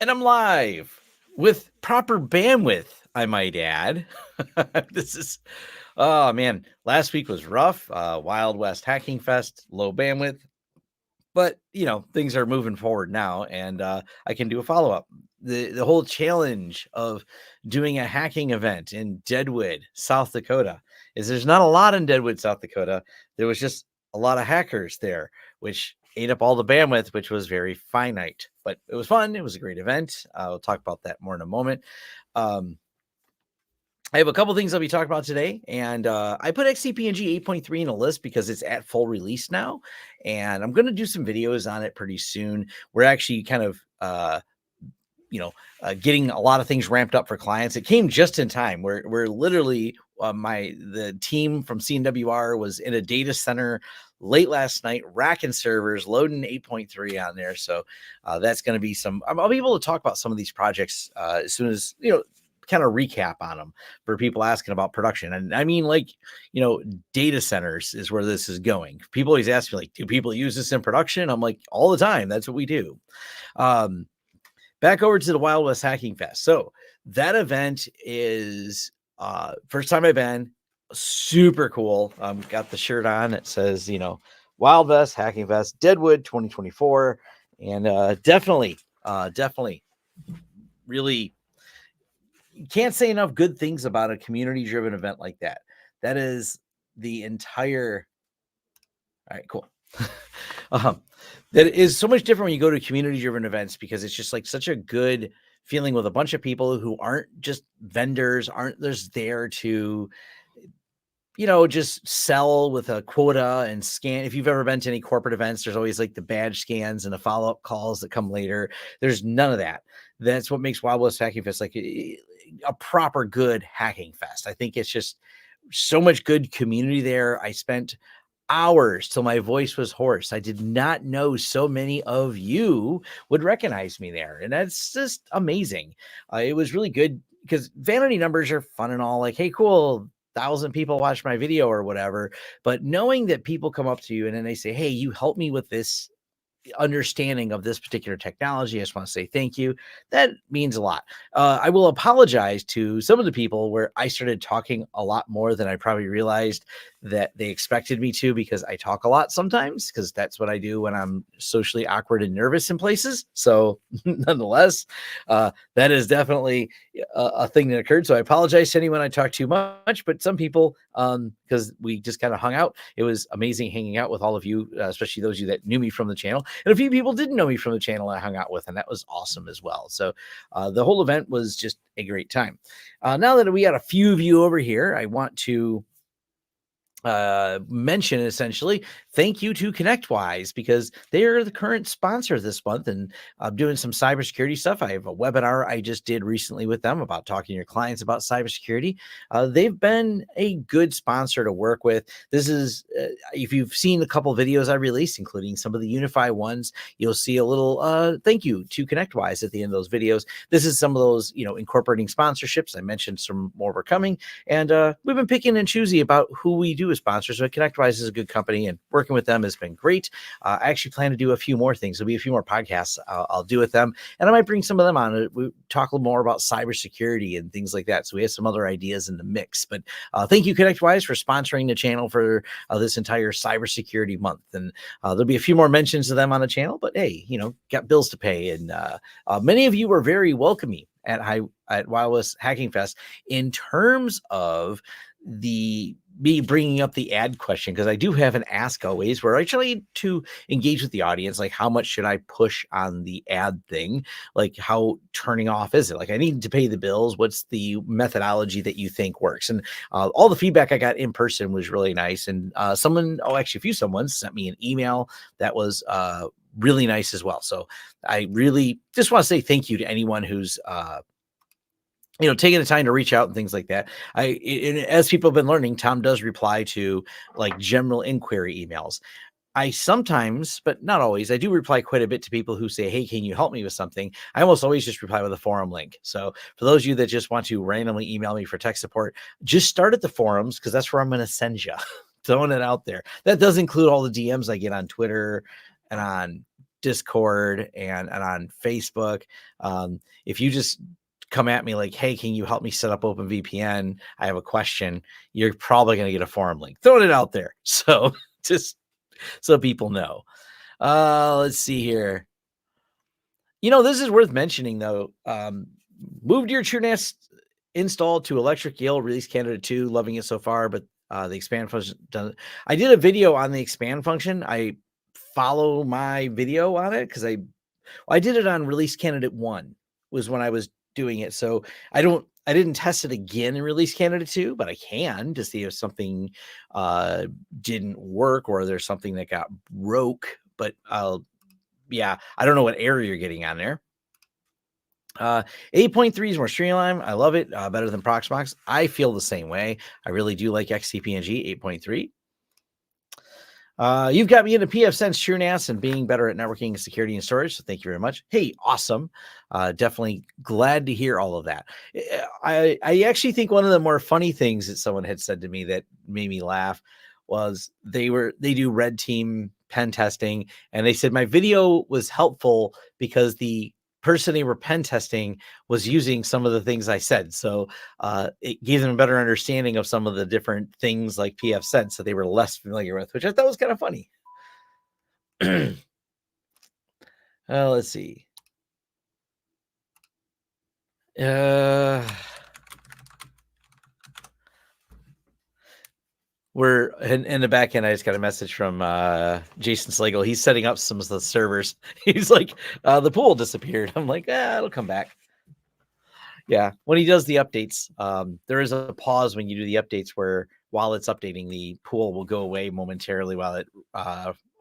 And I'm live with proper bandwidth, I might add. This is, oh man, last week was rough. Wild West Hacking Fest, low bandwidth. But, things are moving forward now, and I can do a follow-up. The whole challenge of doing a hacking event in Deadwood, South Dakota, is there's not a lot in Deadwood, South Dakota. There was just a lot of hackers there, which ate up all the bandwidth, which was very finite. But it was fun. It was a great event. I'll talk about that more in a moment. I have a couple things I'll be talking about today, and I put XCP-ng 8.3 in a list because it's at full release now, and I'm going to do some videos on it pretty soon. We're actually kind of, getting a lot of things ramped up for clients. It came just in time. We're literally the team from CNWR was in a data center late last night, racking servers, loading 8.3 on there. So that's going to be I'll be able to talk about some of these projects as soon as kind of recap on them for people asking about production. And I mean, data centers is where this is going. People always ask me, like, do people use this in production? I'm like, all the time. That's what we do. Back over to the Wild West Hacking Fest. So that event is first time I've been. Super cool. Got the shirt on. It says, Wild West Hacking Fest, Deadwood 2024. And definitely really can't say enough good things about a community-driven event like that. That is the entire. All right, cool. That is so much different when you go to community-driven events because it's just like such a good feeling with a bunch of people who aren't just vendors, aren't just there to, just sell with a quota and scan. If you've ever been to any corporate events, there's always like the badge scans and the follow-up calls that come later. There's none of that. That's what makes Wild West Hacking Fest like a proper good hacking fest. I think it's just so much good community there. I spent hours till my voice was hoarse. I did not know so many of you would recognize me there. And that's just amazing. It was really good because vanity numbers are fun and all, like, hey, cool, 1,000 people watch my video or whatever. But knowing that people come up to you and then they say, hey, you helped me with this understanding of this particular technology, I just want to say thank you. That means a lot. I will apologize to some of the people where I started talking a lot more than I probably realized that they expected me to, because I talk a lot sometimes, because that's what I do when I'm socially awkward and nervous in places. So nonetheless, that is definitely a thing that occurred. So I apologize to anyone I talked too much, but some people, because we just kind of hung out. It was amazing hanging out with all of you, especially those of you that knew me from the channel. And a few people didn't know me from the channel I hung out with, and that was awesome as well. So the whole event was just a great time. Now that we got a few of you over here, I want to mention essentially thank you to ConnectWise, because they are the current sponsor this month, and I'm doing some cybersecurity stuff. I have a webinar I just did recently with them about talking to your clients about cybersecurity. They've been a good sponsor to work with. This is if you've seen a couple videos I released, including some of the UniFi ones, you'll see a little thank you to ConnectWise at the end of those videos. This is some of those, incorporating sponsorships. I mentioned some more were coming, and we've been picking and choosy about who we do as sponsors. So ConnectWise is a good company, and working with them has been great. I actually plan to do a few more things. There'll be a few more podcasts I'll do with them, and I might bring some of them on. We talk a little more about cybersecurity and things like that. So we have some other ideas in the mix. But thank you, ConnectWise, for sponsoring the channel for this entire cybersecurity month. And there'll be a few more mentions of them on the channel. But hey, got bills to pay, and many of you were very welcoming at Wild West Hacking Fest in terms of me bringing up the ad question, because I do have an ask always where I try to engage with the audience, like how much should I push on the ad thing, like how turning off is it, like I need to pay the bills, what's the methodology that you think works? And all the feedback I got in person was really nice, and actually a few someone's sent me an email that was really nice as well. So I really just want to say thank you to anyone who's taking the time to reach out and things like that. As people have been learning, Tom does reply to like general inquiry emails. I sometimes, but not always, I do reply quite a bit to people who say, hey, can you help me with something? I almost always just reply with a forum link. So for those of you that just want to randomly email me for tech support, just start at the forums, because that's where I'm going to send you. Throwing it out there. That does include all the DMs I get on Twitter and on Discord and on Facebook. If you just come at me like, hey, can you help me set up OpenVPN? I have a question. You're probably going to get a forum link. Throwing it out there. So just so people know. Let's see here. This is worth mentioning, though. Moved your TrueNAS install to Electric Eel release candidate 2. Loving it so far, but the expand function doesn't. I did a video on the expand function. I follow my video on it because I did it on release candidate 1 was when I was doing it. So I didn't test it again in release candidate 2, but I can to see if something didn't work or there's something that got broke. But I don't know what error you're getting on there. 8.3 is more streamlined. I love it. Better than Proxmox. I feel the same way. I really do like XCP-ng 8.3. You've got me into pfSense, TrueNAS, and being better at networking, security, and storage. So thank you very much. Hey, awesome. Definitely glad to hear all of that. I actually think one of the more funny things that someone had said to me that made me laugh was they do red team pen testing, and they said my video was helpful because the person they were pen testing was using some of the things I said. So it gave them a better understanding of some of the different things like pfSense that they were less familiar with, which I thought was kind of funny. Let's see. We're in the back end. I just got a message from Jason Slagle. He's setting up some of the servers. He's like, the pool disappeared. I'm like, it'll come back. Yeah, when he does the updates, there is a pause when you do the updates where while it's updating, the pool will go away momentarily while it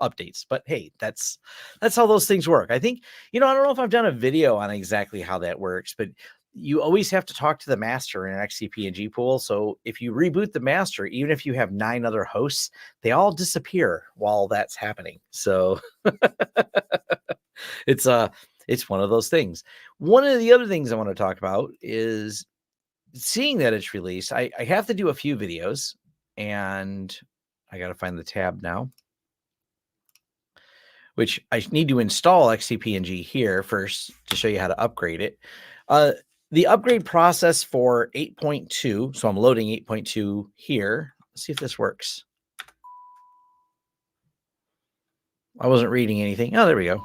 updates. But hey, that's how those things work. I think, I don't know if I've done a video on exactly how that works, but you always have to talk to the master in an XCP-ng pool. So if you reboot the master, even if you have 9 other hosts, they all disappear while that's happening. So it's one of those things. One of the other things I want to talk about is seeing that it's released. I have to do a few videos, and I got to find the tab now, which I need to install XCP-ng here first to show you how to upgrade it. The upgrade process for 8.2. So I'm loading 8.2 here. Let's see if this works. I wasn't reading anything. Oh, there we go.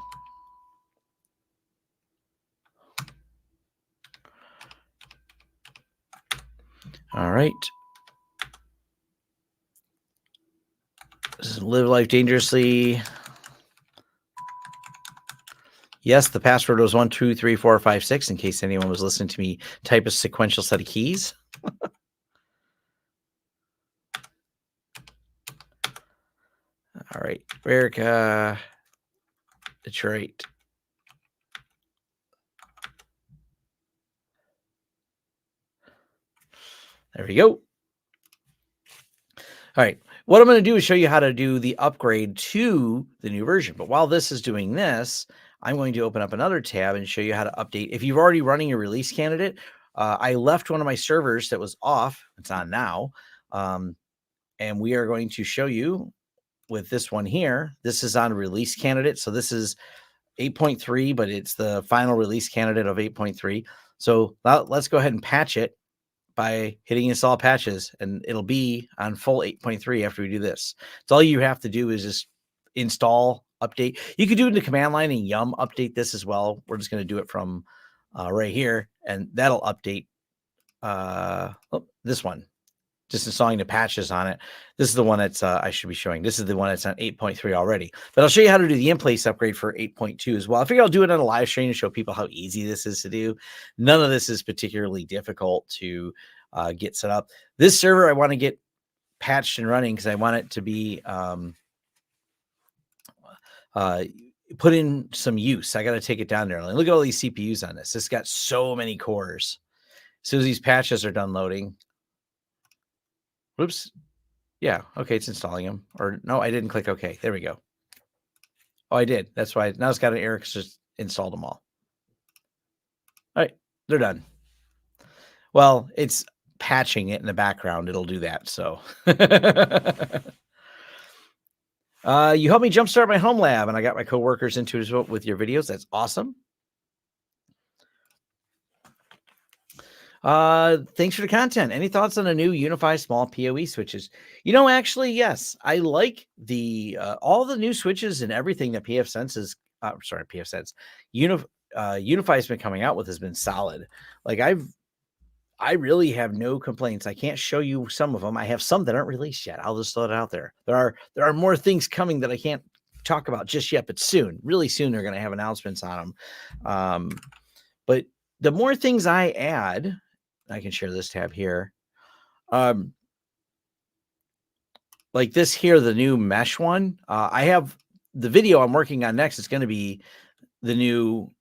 All right. This is Live Life Dangerously. Yes, the password was 1, 2, 3, 4, 5, 6, in case anyone was listening to me type a sequential set of keys. All right, America, Detroit. There we go. All right, what I'm going to do is show you how to do the upgrade to the new version. But while this is doing this, I'm going to open up another tab and show you how to update. If you've already running a release candidate, I left one of my servers that was off. It's on now. And we are going to show you with this one here. This is on release candidate. So this is 8.3, but it's the final release candidate of 8.3. So let's go ahead and patch it by hitting install patches, and it'll be on full 8.3 after we do this. So all you have to do is just install, update. You could do it in the command line and yum update this as well. We're just going to do it from right here, and that'll update this one. Just installing the patches on it. This is the one that's I should be showing. This is the one that's on 8.3 already. But I'll show you how to do the in-place upgrade for 8.2 as well. I figure I'll do it on a live stream to show people how easy this is to do. None of this is particularly difficult to get set up. This server I want to get patched and running because I want it to be put in some use. I got to take it down there. Look at all these CPUs on this. This got so many cores. As soon as these patches are done loading. Whoops. Yeah. Okay. It's installing them. Or no, I didn't click OK. There we go. Oh, I did. That's why now it's got an error because just installed them all. All right. They're done. Well, it's patching it in the background. It'll do that. So, all You helped me jumpstart my home lab, and I got my coworkers into it as well with your videos. That's awesome. Thanks for the content. Any thoughts on a new UniFi small PoE switches? Actually, yes. I like the all the new switches and everything that pfSense is. pfSense. UniFi has been coming out with has been solid. Like I really have no complaints. I can't show you some of them. I have some that aren't released yet. I'll just throw it out there. There are more things coming that I can't talk about just yet, but soon, really soon, they're going to have announcements on them. But the more things I add, I can share this tab here. Like this here, the new mesh one. I have the video I'm working on next. It's going to be the new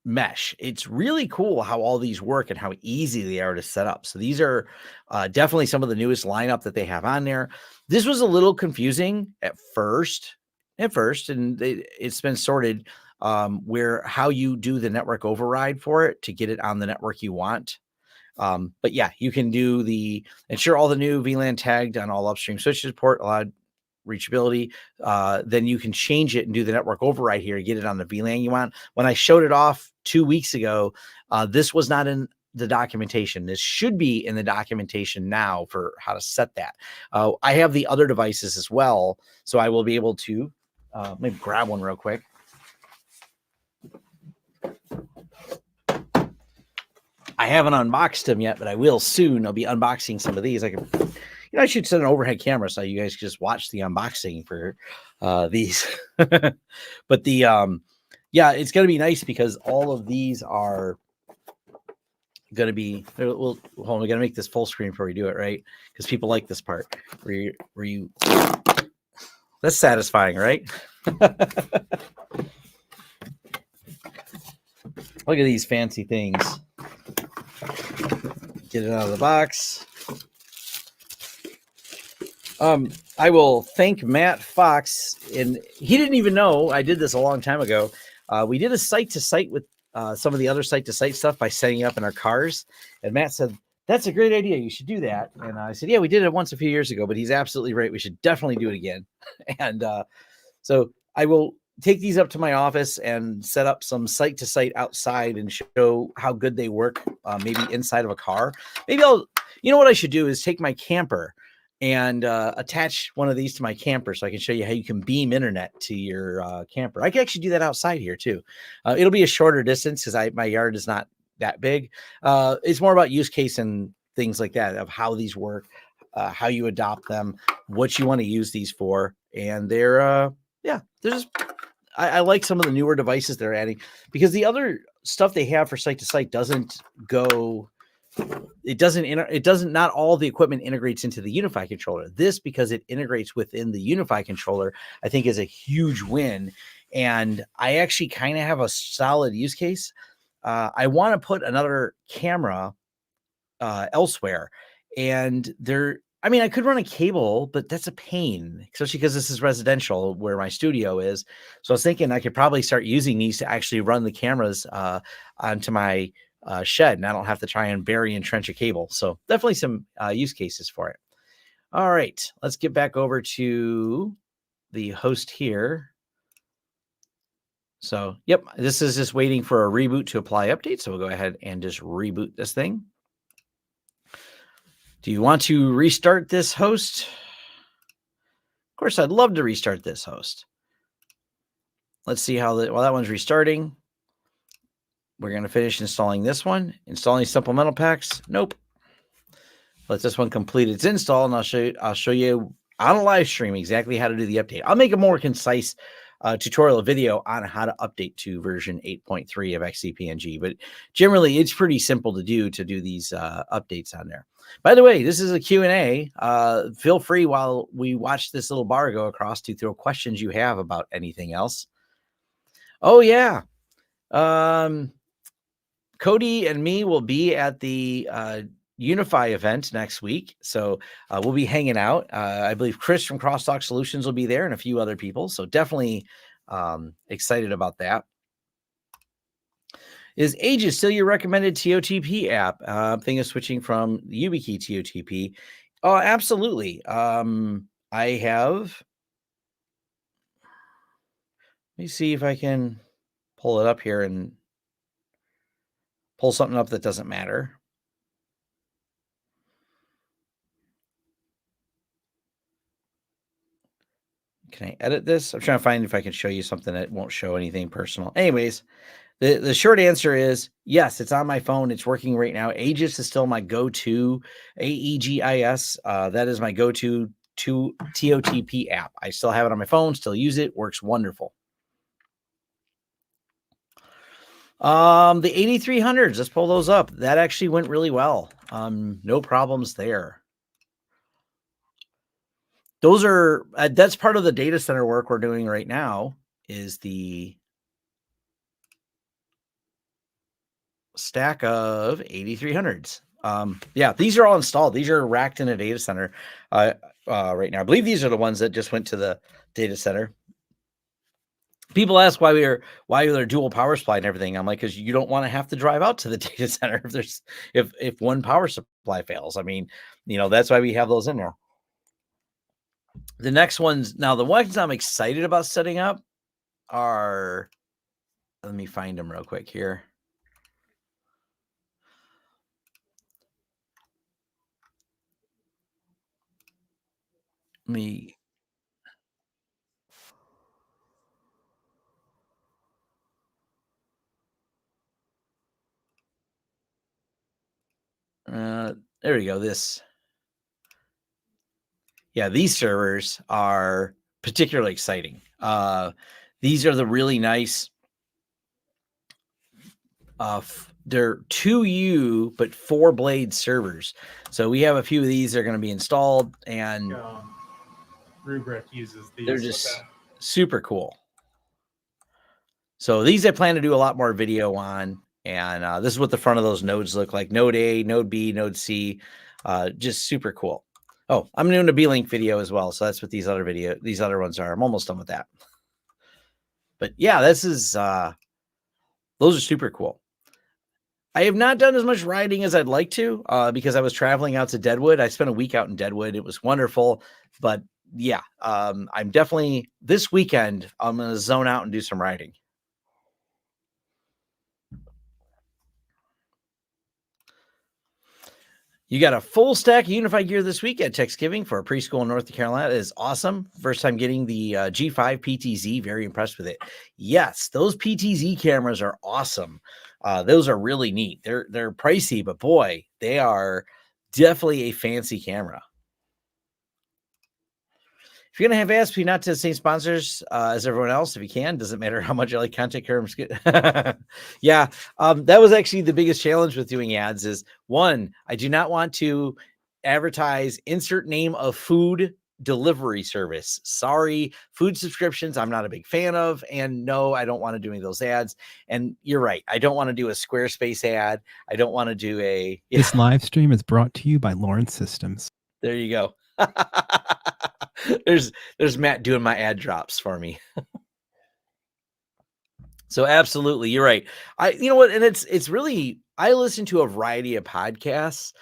mesh. It's really cool how all these work and how easy they are to set up. So these are definitely some of the newest lineup that they have on there. This was a little confusing at first, and it's been sorted where how you do the network override for it to get it on the network you want. But yeah, you can do ensure all the new VLAN tagged on all upstream switches, port allowed reachability. Then you can change it and do the network override here to get it on the VLAN you want. When I showed it off 2 weeks ago, this was not in the documentation. This should be in the documentation now for how to set that. I have the other devices as well, so I will be able to maybe grab one real quick. I haven't unboxed them yet, but I will soon. I'll be unboxing some of these. I should set an overhead camera so you guys can just watch the unboxing for these. But it's going to be nice because all of these are going to be. Hold on, we got to make this full screen before we do it, right? Because people like this part where you. That's satisfying, right? Look at these fancy things. Get it out of the box. I will thank Matt Fox, and he didn't even know I did this a long time ago. We did a site-to-site with some of the other site-to-site stuff by setting up in our cars, and Matt said, that's a great idea. You should do that. And I said, yeah, we did it once a few years ago, but he's absolutely right. We should definitely do it again. And so I will take these up to my office and set up some site-to-site outside and show how good they work, maybe inside of a car. Maybe what I should do is take my camper and attach one of these to my camper so I can show you how you can beam internet to your camper. I can actually do that outside here too. It'll be a shorter distance because my yard is not that big. It's more about use case and things like that of how these work, how you adopt them, what you want to use these for. And they're just, I like some of the newer devices they're adding because the other stuff they have for site to site doesn't go. It doesn't not all the equipment integrates into the UniFi controller. This, because it integrates within the UniFi controller, I think is a huge win. And I actually kind of have a solid use case. I want to put another camera elsewhere, and I could run a cable, but that's a pain, especially because this is residential where my studio is. So I was thinking I could probably start using these to actually run the cameras onto my shed, and I don't have to try and bury and trench a cable. So definitely some use cases for it. All right, let's get back over to the host here. So, yep, this is just waiting for a reboot to apply update. So we'll go ahead and just reboot this thing. Do you want to restart this host? Of course, I'd love to restart this host. Let's see while that one's restarting. We're going to finish installing this one. Installing supplemental packs. Nope. Let this one complete its install, and I'll show you on a live stream exactly how to do the update. I'll make a more concise tutorial video on how to update to version 8.3 of XCP-ng, but generally it's pretty simple to do these updates on there. By the way, this is a Q&A. Feel free while we watch this little bar go across to throw questions you have about anything else. Oh yeah. Cody and me will be at the UniFi event next week. So we'll be hanging out. I believe Chris from Crosstalk Solutions will be there and a few other people. So definitely excited about that. Is Aegis still your recommended TOTP app? I'm thinking of switching from the YubiKey TOTP. Oh, absolutely. I have Let me see if I can pull it up here and pull something up that doesn't matter. Can I edit this? I'm trying to find if I can show you something that won't show anything personal. Anyways, the short answer is yes, it's on my phone. It's working right now. Aegis is still my go-to, AEGIS. That is my go-to TOTP app. I still have it on my phone, still use it, works wonderful. The 8300s, let's pull those up. That actually went really well. No problems there. Those are that's part of the data center work we're doing right now is the stack of 8300s. Yeah, these are all installed. These are racked in a data center right now. I believe these are the ones that just went to the data center. People ask why they're dual power supply and everything. I'm like, because you don't want to have to drive out to the data center if one power supply fails. I mean, that's why we have those in there. The next ones now, the ones I'm excited about setting up are, let me find them real quick here. There we go. These servers are particularly exciting. These are the really nice, they're 2U, but 4-blade servers. So we have a few of these that are going to be installed, and Rubric uses these. They're just super cool. So these I plan to do a lot more video on, and this is what the front of those nodes look like. Node A, Node B, Node C, just super cool. Oh, I'm doing a B-Link video as well. So that's what these other ones are. I'm almost done with that. But yeah, those are super cool. I have not done as much riding as I'd like to because I was traveling out to Deadwood. I spent a week out in Deadwood. It was wonderful. But yeah, I'm definitely, this weekend, I'm going to zone out and do some riding. You got a full stack of UniFi gear this week at Techsgiving for a preschool in North Carolina. That is awesome. First time getting the G5 PTZ. Very impressed with it. Yes, those PTZ cameras are awesome. Those are really neat. They're pricey, but boy, they are definitely a fancy camera. If you're going to have ads, be not to the same sponsors as everyone else. If you can, doesn't matter how much I like content creators. Yeah, that was actually the biggest challenge with doing ads is, one, I do not want to advertise insert name of food delivery service. Sorry, food subscriptions I'm not a big fan of. And no, I don't want to do any of those ads. And you're right. I don't want to do a Squarespace ad. I don't want to do a... Yeah. This live stream is brought to you by Lawrence Systems. There you go. There's Matt doing my ad drops for me. So absolutely, you're right. You know what? And it's really, I listen to a variety of podcasts,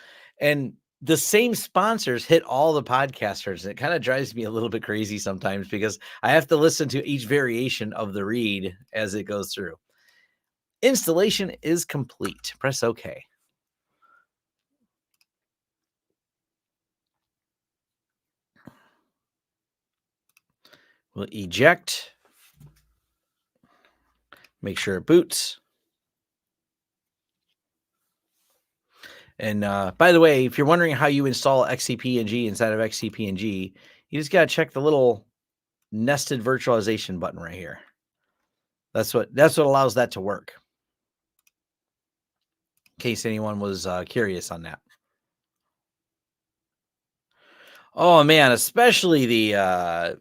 and the same sponsors hit all the podcasters. And it kind of drives me a little bit crazy sometimes because I have to listen to each variation of the read as it goes through. Installation is complete. Press OK. We'll eject. Make sure it boots. And by the way, if you're wondering how you install XCP-ng inside of XCP-ng, you just got to check the little nested virtualization button right here. That's what allows that to work. In case anyone was curious on that. Oh man, especially the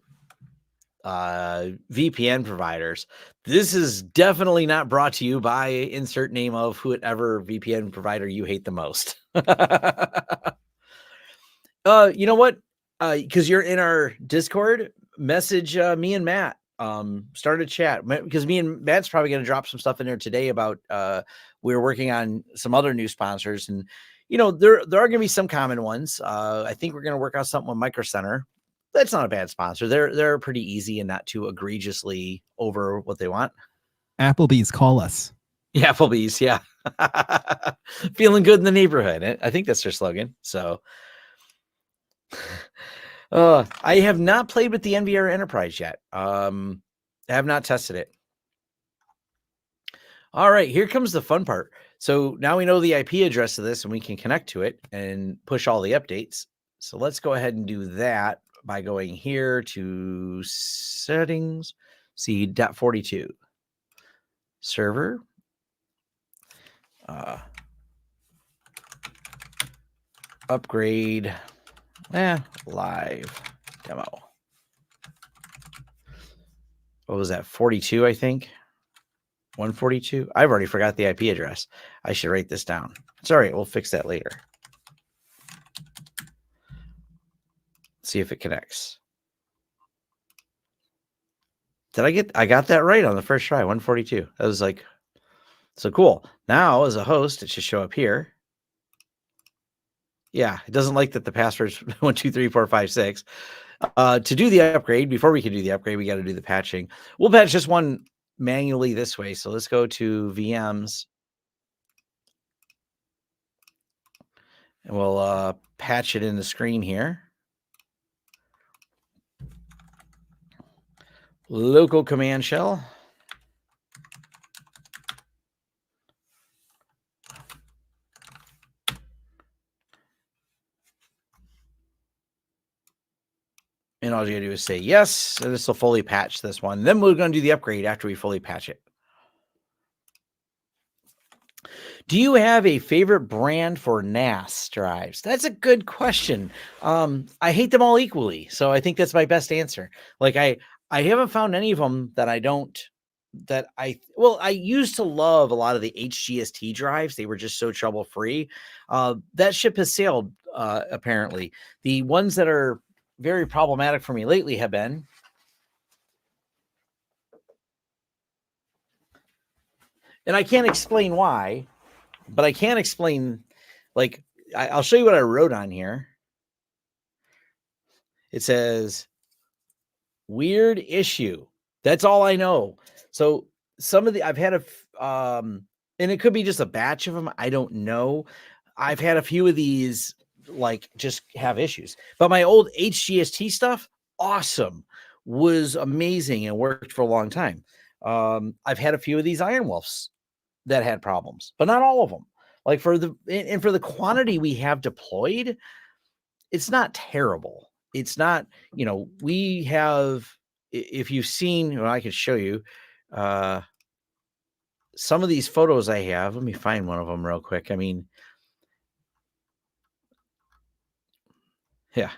VPN providers. This is definitely not brought to you by insert name of whoever VPN provider you hate the most. You know what? Because you're in our Discord, message me and Matt. Start a chat because me and Matt's probably going to drop some stuff in there today about we're working on some other new sponsors, and there are going to be some common ones. I think we're going to work on something with Micro Center. That's not a bad sponsor. They're pretty easy and not too egregiously over what they want. Applebee's, call us. Yeah, Applebee's, yeah. Feeling good in the neighborhood. I think that's their slogan. So I have not played with the NVR Enterprise yet. I have not tested it. All right, here comes the fun part. So now we know the IP address of this and we can connect to it and push all the updates. So let's go ahead and do that by going here to settings, C.42 server, upgrade, live demo. What was that? 42, I think. 142. I've already forgot the IP address. I should write this down. It's all right. We'll fix that later. See if it connects. I got that right on the first try, 142. That was like, so cool. Now as a host, it should show up here. Yeah, it doesn't like that the password's 123456. To do the upgrade, before we can do the upgrade, we got to do the patching. We'll patch this one manually this way. So let's go to VMs. And we'll patch it in the screen here. Local command shell. And all you gotta do is say yes, and this will fully patch this one. Then we're going to do the upgrade after we fully patch it. Do you have a favorite brand for NAS drives? That's a good question. I hate them all equally, so I think that's my best answer. Like I haven't found any of them that I don't. I used to love a lot of the HGST drives. They were just so trouble free. That ship has sailed. Apparently, the ones that are very problematic for me lately have been. And I can't explain why, but I can explain, like, I'll show you what I wrote on here. It says, weird issue. That's all I know. So some of the, I've had and it could be just a batch of them. I don't know. I've had a few of these, like, just have issues. But my old HGST stuff, awesome, was amazing and worked for a long time. I've had a few of these Iron Wolves that had problems, but not all of them. Like for the quantity we have deployed, it's not terrible. It's not, we have, if you've seen, I could show you some of these photos I have. Let me find one of them real quick. I mean, yeah.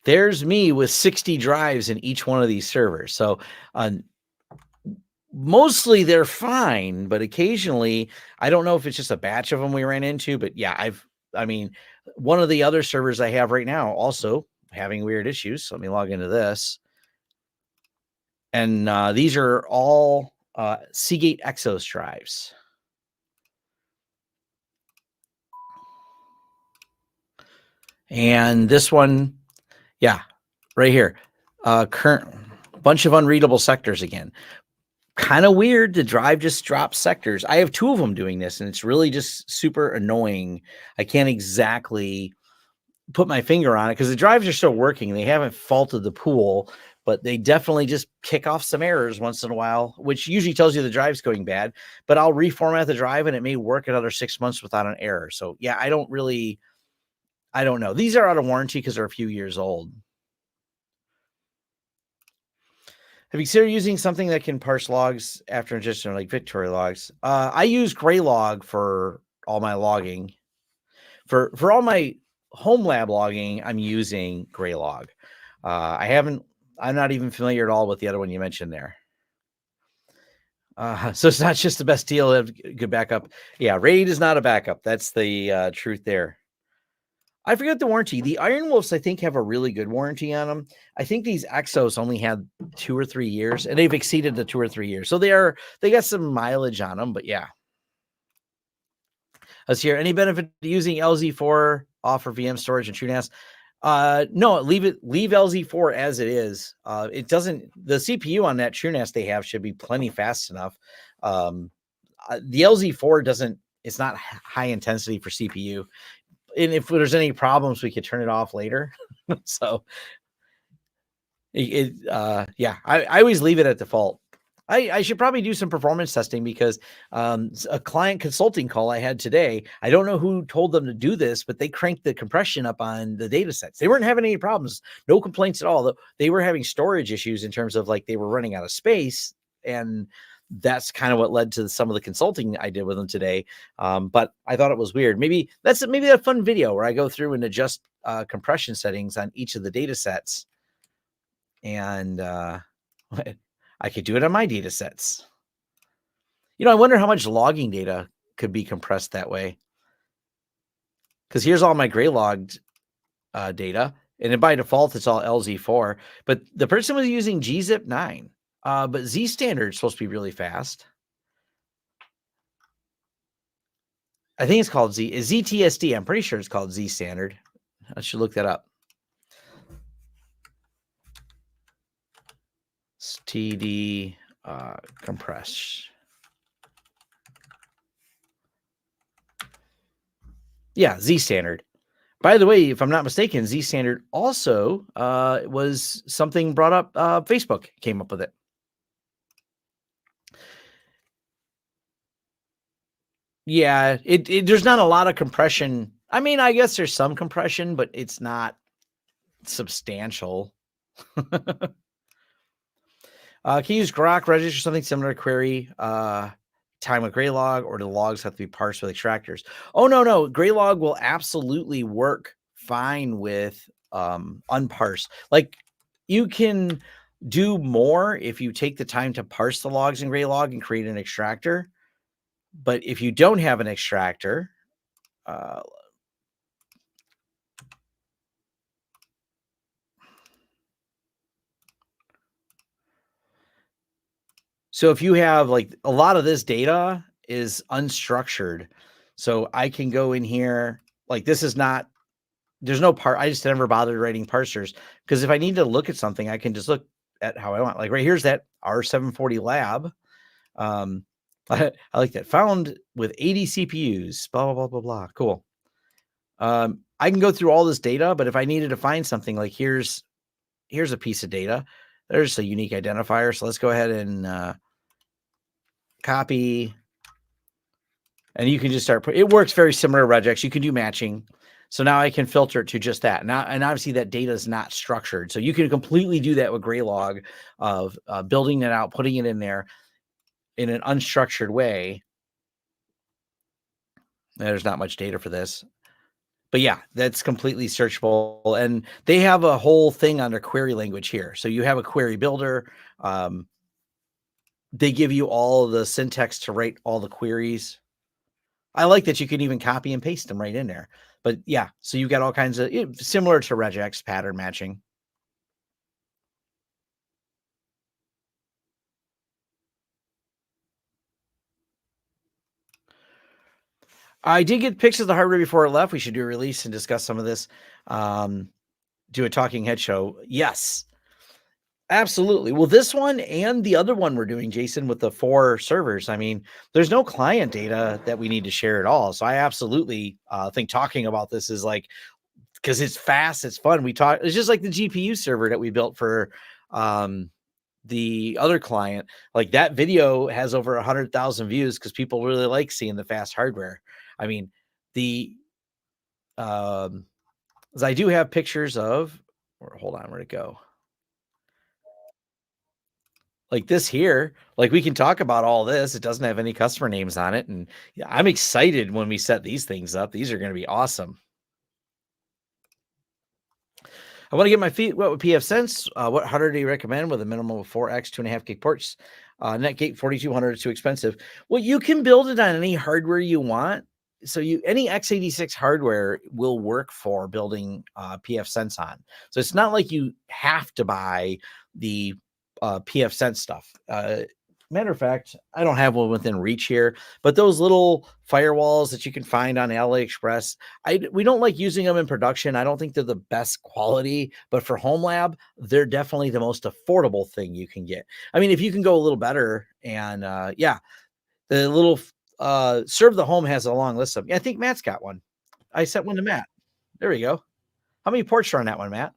There's me with 60 drives in each one of these servers. So mostly they're fine, but occasionally, I don't know if it's just a batch of them we ran into, but yeah, one of the other servers I have right now also having weird issues. So let me log into this. And these are all Seagate Exos drives. And this one, yeah, right here. Current bunch of unreadable sectors again. Kind of weird. The drive just drops sectors. I have two of them doing this, and it's really just super annoying. I can't exactly put my finger on it because the drives are still working. They haven't faulted the pool, but they definitely just kick off some errors once in a while, which usually tells you the drive's going bad. But I'll reformat the drive, and it may work another 6 months without an error. So yeah, I don't know. These are out of warranty because they're a few years old. Have you considered using something that can parse logs after ingestion, like Victory logs? I use Graylog for all my logging. For all my home lab logging, I'm using Graylog. I'm not even familiar at all with the other one you mentioned there. So it's not just the best deal to have good backup. Yeah, RAID is not a backup. That's the truth there. I forget the warranty. The Iron Wolves, I think, have a really good warranty on them. I think these Exos only had 2 or 3 years, and they've exceeded the 2 or 3 years. So they got some mileage on them, but yeah. Let's hear any benefit to using LZ4 offer VM storage and TrueNAS. No, leave LZ4 as it is. It doesn't, the CPU on that TrueNAS they have should be plenty fast enough. The LZ4 doesn't, it's not high intensity for CPU. And if there's any problems, we could turn it off later. So yeah, I always leave it at default. I should probably do some performance testing because a client consulting call I had today, I don't know who told them to do this, but they cranked the compression up on the data sets. They weren't having any problems, no complaints at all. They were having storage issues in terms of like they were running out of space. And that's kind of what led to some of the consulting I did with them today. But I thought it was weird. Maybe that's a fun video where I go through and adjust compression settings on each of the data sets. And I could do it on my data sets. You know, I wonder how much logging data could be compressed that way. Because here's all my gray logged data. And then by default, it's all LZ4. But the person was using gzip 9. But Z standard is supposed to be really fast. I think it's called ZTSD. I'm pretty sure it's called Z standard. I should look that up. TD compress. Yeah, Z standard. By the way, if I'm not mistaken, Z standard also was something brought up. Facebook came up with it. Yeah, there's not a lot of compression. I mean, I guess there's some compression, but it's not substantial. Can you use Grok register something similar to query time with Graylog, or do the logs have to be parsed with extractors? Oh, no. Graylog will absolutely work fine with unparsed. Like you can do more if you take the time to parse the logs in Graylog and create an extractor. But if you don't have an extractor, so if you have like a lot of this data is unstructured, so I can go in here, like this is not, there's no part, I just never bothered writing parsers because if I need to look at something, I can just look at how I want. Like right here's that R740 lab. I like that. Found with 80 CPUs, blah, blah, blah, blah, blah. Cool. I can go through all this data, but if I needed to find something like here's a piece of data, there's a unique identifier. So let's go ahead and copy. And you can just start, it works very similar to regex. You can do matching. So now I can filter it to just that. Now, and obviously that data is not structured. So you can completely do that with Graylog of building it out, putting it in there in an unstructured way. There's not much data for this. But yeah, that's completely searchable. And they have a whole thing under query language here. So you have a query builder. They give you all the syntax to write all the queries. I like that you can even copy and paste them right in there. But yeah, so you got all kinds of, similar to regex pattern matching. I did get pictures of the hardware before it left. We should do a release and discuss some of this. Do a talking head show. Yes, absolutely. Well, this one and the other one we're doing, Jason, with the 4 servers. I mean, there's no client data that we need to share at all. So I absolutely think talking about this is like, because it's fast, it's fun. It's just like the GPU server that we built for the other client. Like that video has over 100,000 views because people really like seeing the fast hardware. I mean, I do have pictures of, or hold on, where'd it go? Like this here, like we can talk about all this. It doesn't have any customer names on it. And yeah, I'm excited when we set these things up. These are going to be awesome. I want to get my feet wet with pfSense. What hardware do you recommend with a minimum of 4x 2.5 gig ports? Netgate 4200 is too expensive. Well, you can build it on any hardware you want. So any x86 hardware will work for building pfSense on. So it's not like you have to buy the pfSense stuff. matter of fact, I don't have one within reach here, but those little firewalls that you can find on AliExpress, we don't like using them in production. I don't think they're the best quality, but for home lab, they're definitely the most affordable thing you can get. I mean, if you can go a little better, and yeah, the little Serve the Home has a long list of. I think Matt's got one. I sent one to Matt. There we go. How many ports are on that one, Matt?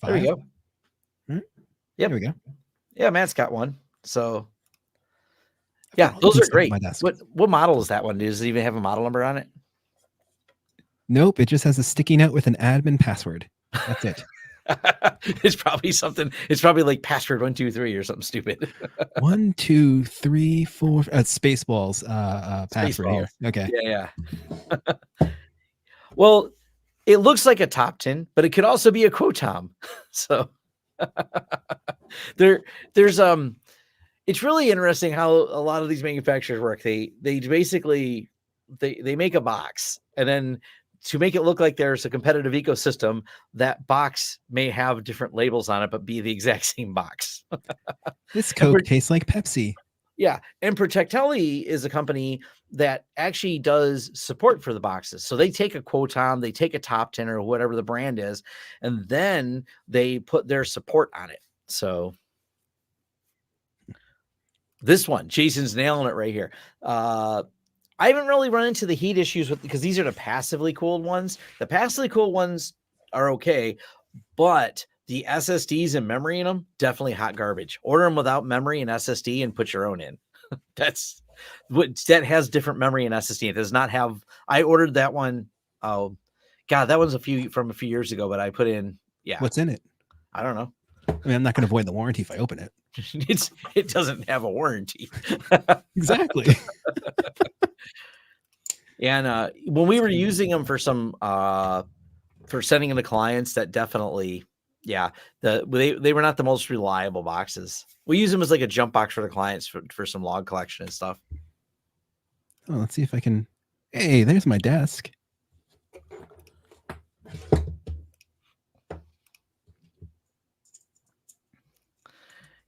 5. There we go. Right. Yep. There we go. Yeah, Matt's got one. So yeah, those are great. What model is that one? Does it even have a model number on it? Nope. It just has a sticky note with an admin password. That's it. It's probably something. It's probably like password 123 or something stupid. 1, 2, 3, 4. Spaceballs. Password here. Okay. Yeah. Well, it looks like a top 10, but it could also be a Quotom. So there's it's really interesting how a lot of these manufacturers work. They basically they make a box, and then to make it look like there's a competitive ecosystem, that box may have different labels on it, but be the exact same box. This Coke tastes like Pepsi. Yeah. And Protectelli is a company that actually does support for the boxes. So they take a Quotom, they take a Top 10 or whatever the brand is, and then they put their support on it. So this one, Jason's nailing it right here. I haven't really run into the heat issues because these are the passively cooled ones. The passively cooled ones are okay, but the SSDs and memory in them, definitely hot garbage. Order them without memory and SSD and put your own in. That has different memory and SSD. It does not have. I ordered that one. Oh, God, that one's a few years ago, but I put in. Yeah. What's in it? I don't know. I mean, I'm not going to avoid the warranty if I open it. It doesn't have a warranty. Exactly. And when we were using them for some for sending them to clients, that definitely, yeah, they were not the most reliable boxes. We use them as like a jump box for the clients for some log collection and stuff. Oh, let's see if I can. Hey, there's my desk.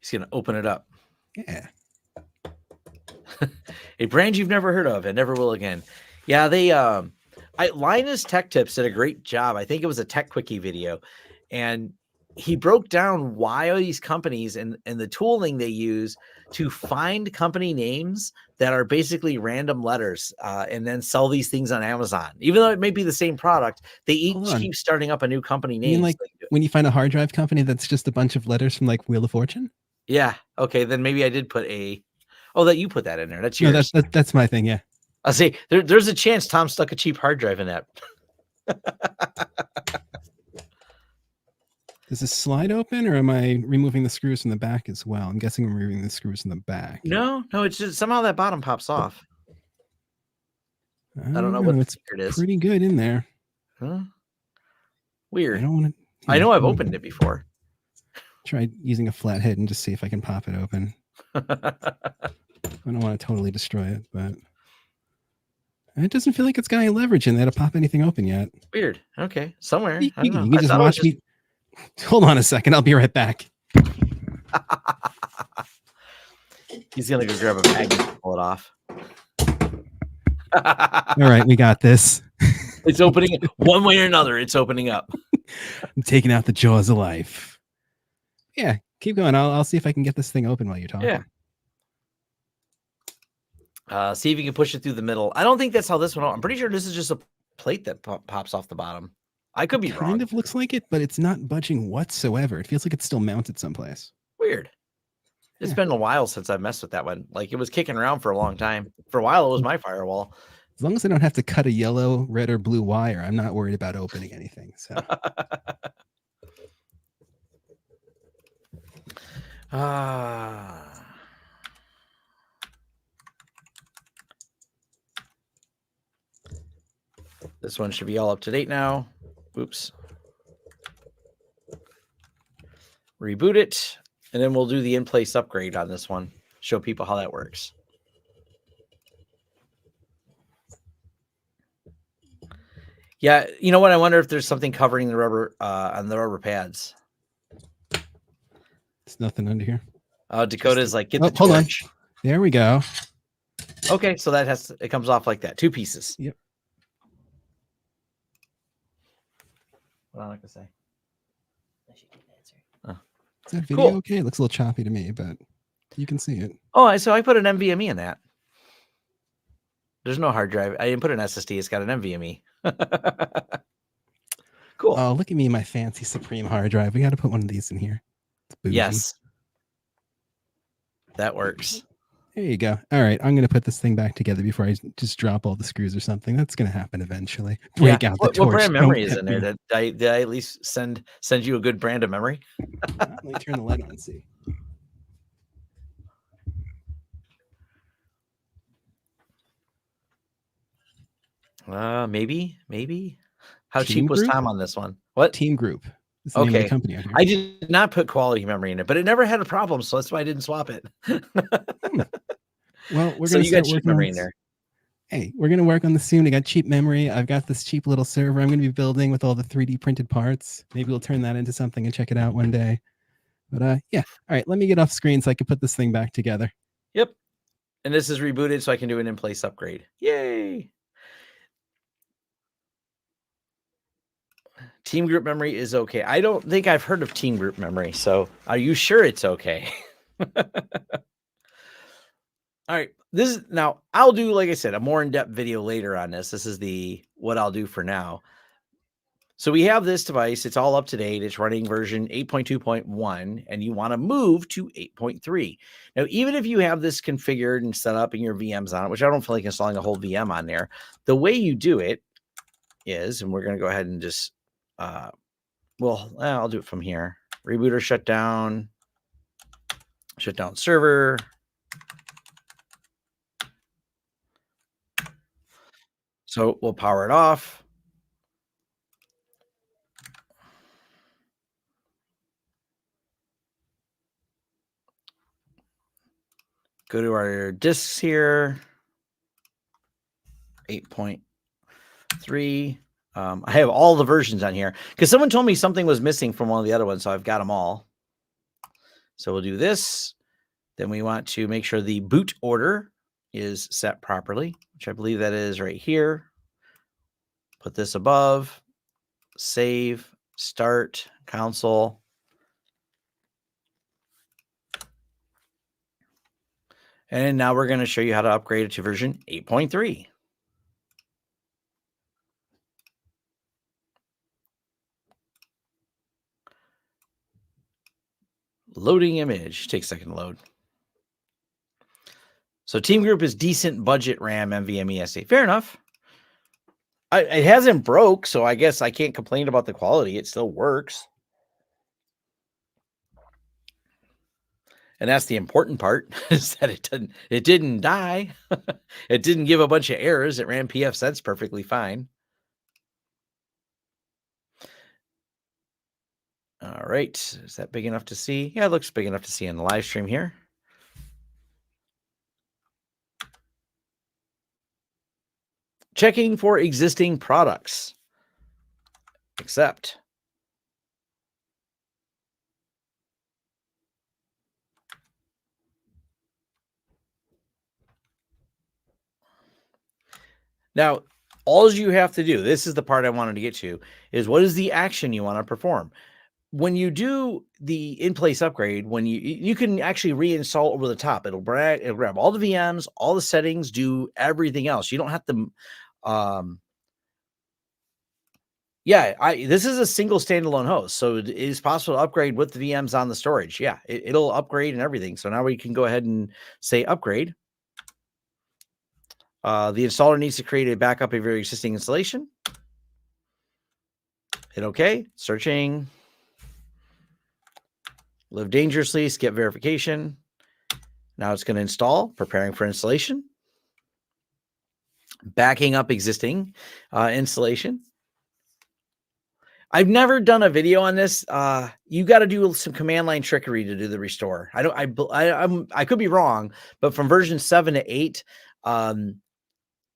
He's gonna open it up. Yeah. A brand you've never heard of and never will again. Yeah, they Linus Tech Tips did a great job. I think it was a Tech Quickie video, and he broke down why all these companies and the tooling they use to find company names that are basically random letters, and then sell these things on Amazon. Even though it may be the same product, they each keep starting up a new company name. Like when you find a hard drive company that's just a bunch of letters from like Wheel of Fortune? Yeah. Okay, then maybe I did put that you put that in there. That's yours. No, that's my thing. Yeah. I'll say there's a chance Tom stuck a cheap hard drive in that. Does this slide open, or am I removing the screws from the back as well? I'm guessing I'm removing the screws from the back. No, it's just somehow that bottom pops off. I don't know what it's it is. Pretty good in there. Huh? Weird. I don't want to. I know I've opened it before. Try using a flathead and just see if I can pop it open. I don't want to totally destroy it, but it doesn't feel like it's got any leverage in there to pop anything open yet. Weird. Okay. Somewhere. You can just watch me. Hold on a second. I'll be right back. He's going to go grab a bag and pull it off. All right. We got this. It's opening one way or another. It's opening up. I'm taking out the jaws of life. Yeah. Keep going. I'll see if I can get this thing open while you're talking. Yeah. See if you can push it through the middle. I don't think that's how this one. I'm pretty sure this is just a plate that pops off the bottom. I could be wrong. Kind of looks like it, but it's not budging whatsoever. It feels like it's still mounted someplace. Weird. It's been a while since I messed with that one. Like it was kicking around for a long time. For a while, it was my firewall. As long as I don't have to cut a yellow, red, or blue wire, I'm not worried about opening anything. So. This one should be all up to date now. Oops. Reboot it, and then we'll do the in-place upgrade on this one. Show people how that works. Yeah, you know what? I wonder if there's something covering the rubber on the rubber pads. There's nothing under here. Dakota's like, get Oh, the hold on. torch. There we go. Okay, so it comes off like that. 2 pieces. Yep. What am I gonna say? Is that video Cool. okay? It looks a little choppy to me, but you can see it. Oh, so I put an NVMe in that. There's no hard drive. I didn't put an SSD. It's got an NVMe. Cool. Oh, look at me, my fancy Supreme hard drive. We got to put one of these in here. It's bougie. Yes. That works. There you go. All right, I'm going to put this thing back together before I just drop all the screws or something. That's going to happen eventually. Break out the torch. What brand memory Don't is in there? tempt Did I at least send you a good brand of memory? me. Let me turn the light on and see. Maybe. How Team cheap was Group? Tom on this one? What? Team Group. It's the name of Okay. the company out here. I did not put quality memory in it, but it never had a problem, so that's why I didn't swap it. Well, we're So going to you got start cheap working memory on in there. Hey, we're going to work on this soon. I got cheap memory. I've got this cheap little server I'm going to be building with all the 3D printed parts. Maybe we'll turn that into something and check it out one day. But yeah. All right, let me get off screen so I can put this thing back together. Yep. And this is rebooted so I can do an in-place upgrade. Yay. Team group memory is okay. I don't think I've heard of team group memory. So are you sure it's okay? All right. Now I'll do, like I said, a more in-depth video later on this. This is what I'll do for now. So we have this device. It's all up to date. It's running version 8.2.1, and you want to move to 8.3. Now, even if you have this configured and set up in your VMs on it, which I don't feel like installing a whole VM on there, the way you do it is, and we're going to go ahead and just, I'll do it from here. Reboot or shut down server. So we'll power it off. Go to our disks here. 8.3. I have all the versions on here because someone told me something was missing from one of the other ones, so I've got them all. So we'll do this. Then we want to make sure the boot order is set properly, which I believe that is right here. Put this above. Save. Start. Console. And now we're going to show you how to upgrade it to version 8.3. Loading image. Takes a second to load. So Team Group is decent budget RAM NVMe SD. Fair enough. It hasn't broke, so I guess I can't complain about the quality. It still works. And that's the important part, is that it didn't die. It didn't give a bunch of errors. It ran pfSense perfectly fine. All right. Is that big enough to see? Yeah, it looks big enough to see on the live stream here. Checking for existing products. Accept. Now, all you have to do, this is the part I wanted to get to, is what is the action you want to perform? When you do the in-place upgrade, when you can actually reinstall over the top. It'll grab all the VMs, all the settings, do everything else. You don't have to this is a single standalone host, so it is possible to upgrade with the VMs on the storage. Yeah, it'll upgrade and everything. So now we can go ahead and say upgrade. The installer needs to create a backup of your existing installation. Hit OK. Searching. Live dangerously. Skip verification. Now it's going to install. Preparing for installation. Backing up existing installation. I've never done a video on this. You got to do some command line trickery to do the restore. I could be wrong, but from version 7 to 8,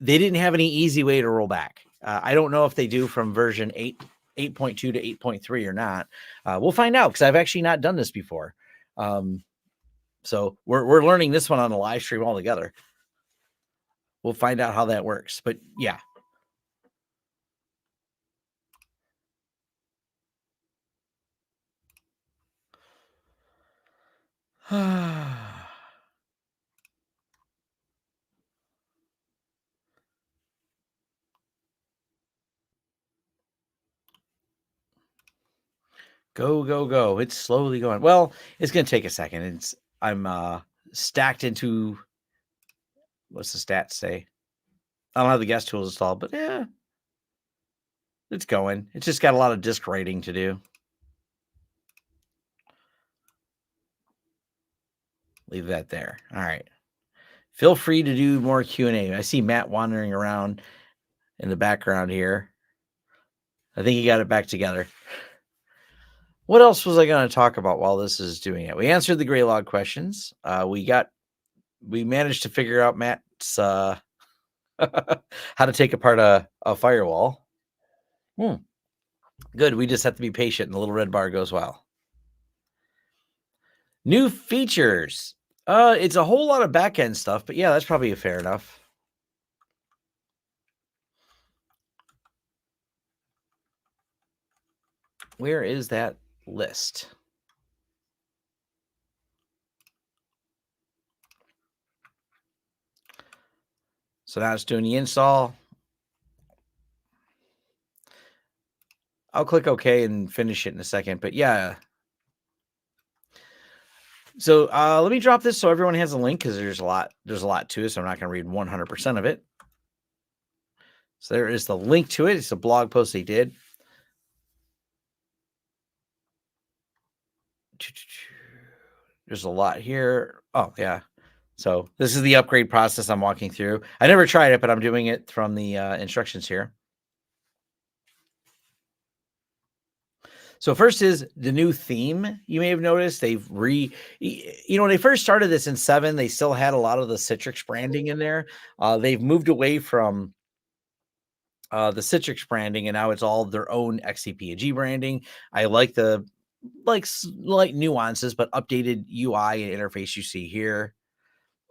they didn't have any easy way to roll back. I don't know if they do from version 8.2 to 8.3 or not. We'll find out because I've actually not done this before. So we're learning this one on the live stream all together. We'll find out how that works. But yeah. Go, go, go. It's slowly going. Well, it's going to take a second. I'm stacked into, what's the stats say? I don't have the guest tools installed, but yeah, it's going. It's just got a lot of disk writing to do. Leave that there. All right. Feel free to do more Q&A. I see Matt wandering around in the background here. I think he got it back together. What else was I going to talk about while this is doing it? We answered the gray log questions. We managed to figure out Matt's how to take apart a firewall. Good. We just have to be patient and the little red bar goes well. New features. It's a whole lot of back-end stuff, but yeah, that's probably fair enough. Where is that list? So now it's doing the install. I'll click OK and finish it in a second, but yeah. So let me drop this so everyone has a link because there's a lot to it, so I'm not going to read 100% of it. So there is the link to it. It's a blog post they did. There's a lot here. Oh, yeah. So this is the upgrade process I'm walking through. I never tried it, but I'm doing it from the instructions here. So first is the new theme. You may have noticed they've when they first started this in 7, they still had a lot of the Citrix branding in there. They've moved away from the Citrix branding, and now it's all their own XCP-ng branding. I like the slight nuances, but updated UI and interface you see here.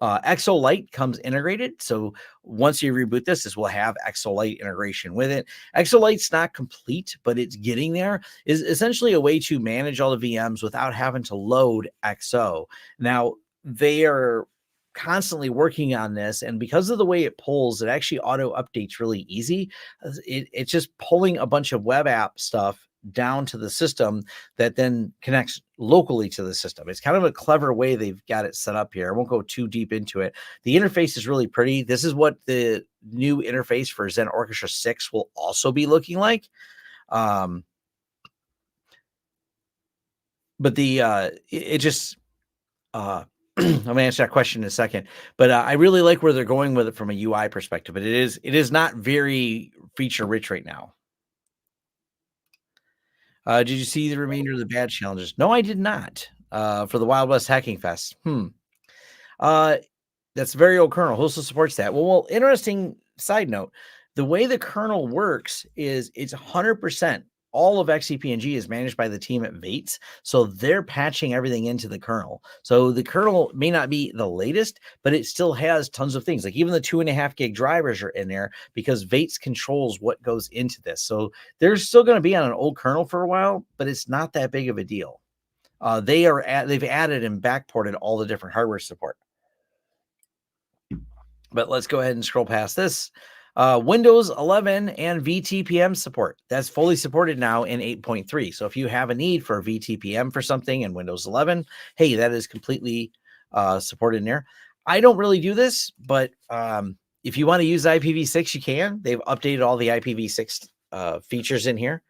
XO Lite comes integrated. So once you reboot this will have XO Lite integration with it. XO Lite's not complete, but it's getting there. Is essentially a way to manage all the VMs without having to load XO. Now, they are constantly working on this, and because of the way it pulls, it actually auto updates really easy. It's just pulling a bunch of web app stuff down to the system that then connects locally to the system. It's kind of a clever way they've got it set up here. I won't go too deep into it. The interface is really pretty. This is what the new interface for Zen Orchestra 6 will also be looking like. But it just I'm gonna answer that question in a second, but I really like where they're going with it from a UI perspective. But it is not very feature rich right now. Did you see the remainder of the badge challenges? No, I did not. For the Wild West Hacking Fest. That's very old kernel. Who also supports that? Well, interesting side note. The way the kernel works is it's 100%. All of XCP-ng is managed by the team at Vates. So they're patching everything into the kernel. So the kernel may not be the latest, but it still has tons of things. Like even the 2.5 gig drivers are in there because Vates controls what goes into this. So they're still going to be on an old kernel for a while, but it's not that big of a deal. They've added and backported all the different hardware support. But let's go ahead and scroll past this. Windows 11 and VTPM support. That's fully supported now in 8.3. So if you have a need for a VTPM for something in Windows 11, hey, that is completely supported in there. I don't really do this, but if you want to use IPv6, you can. They've updated all the IPv6 features in here.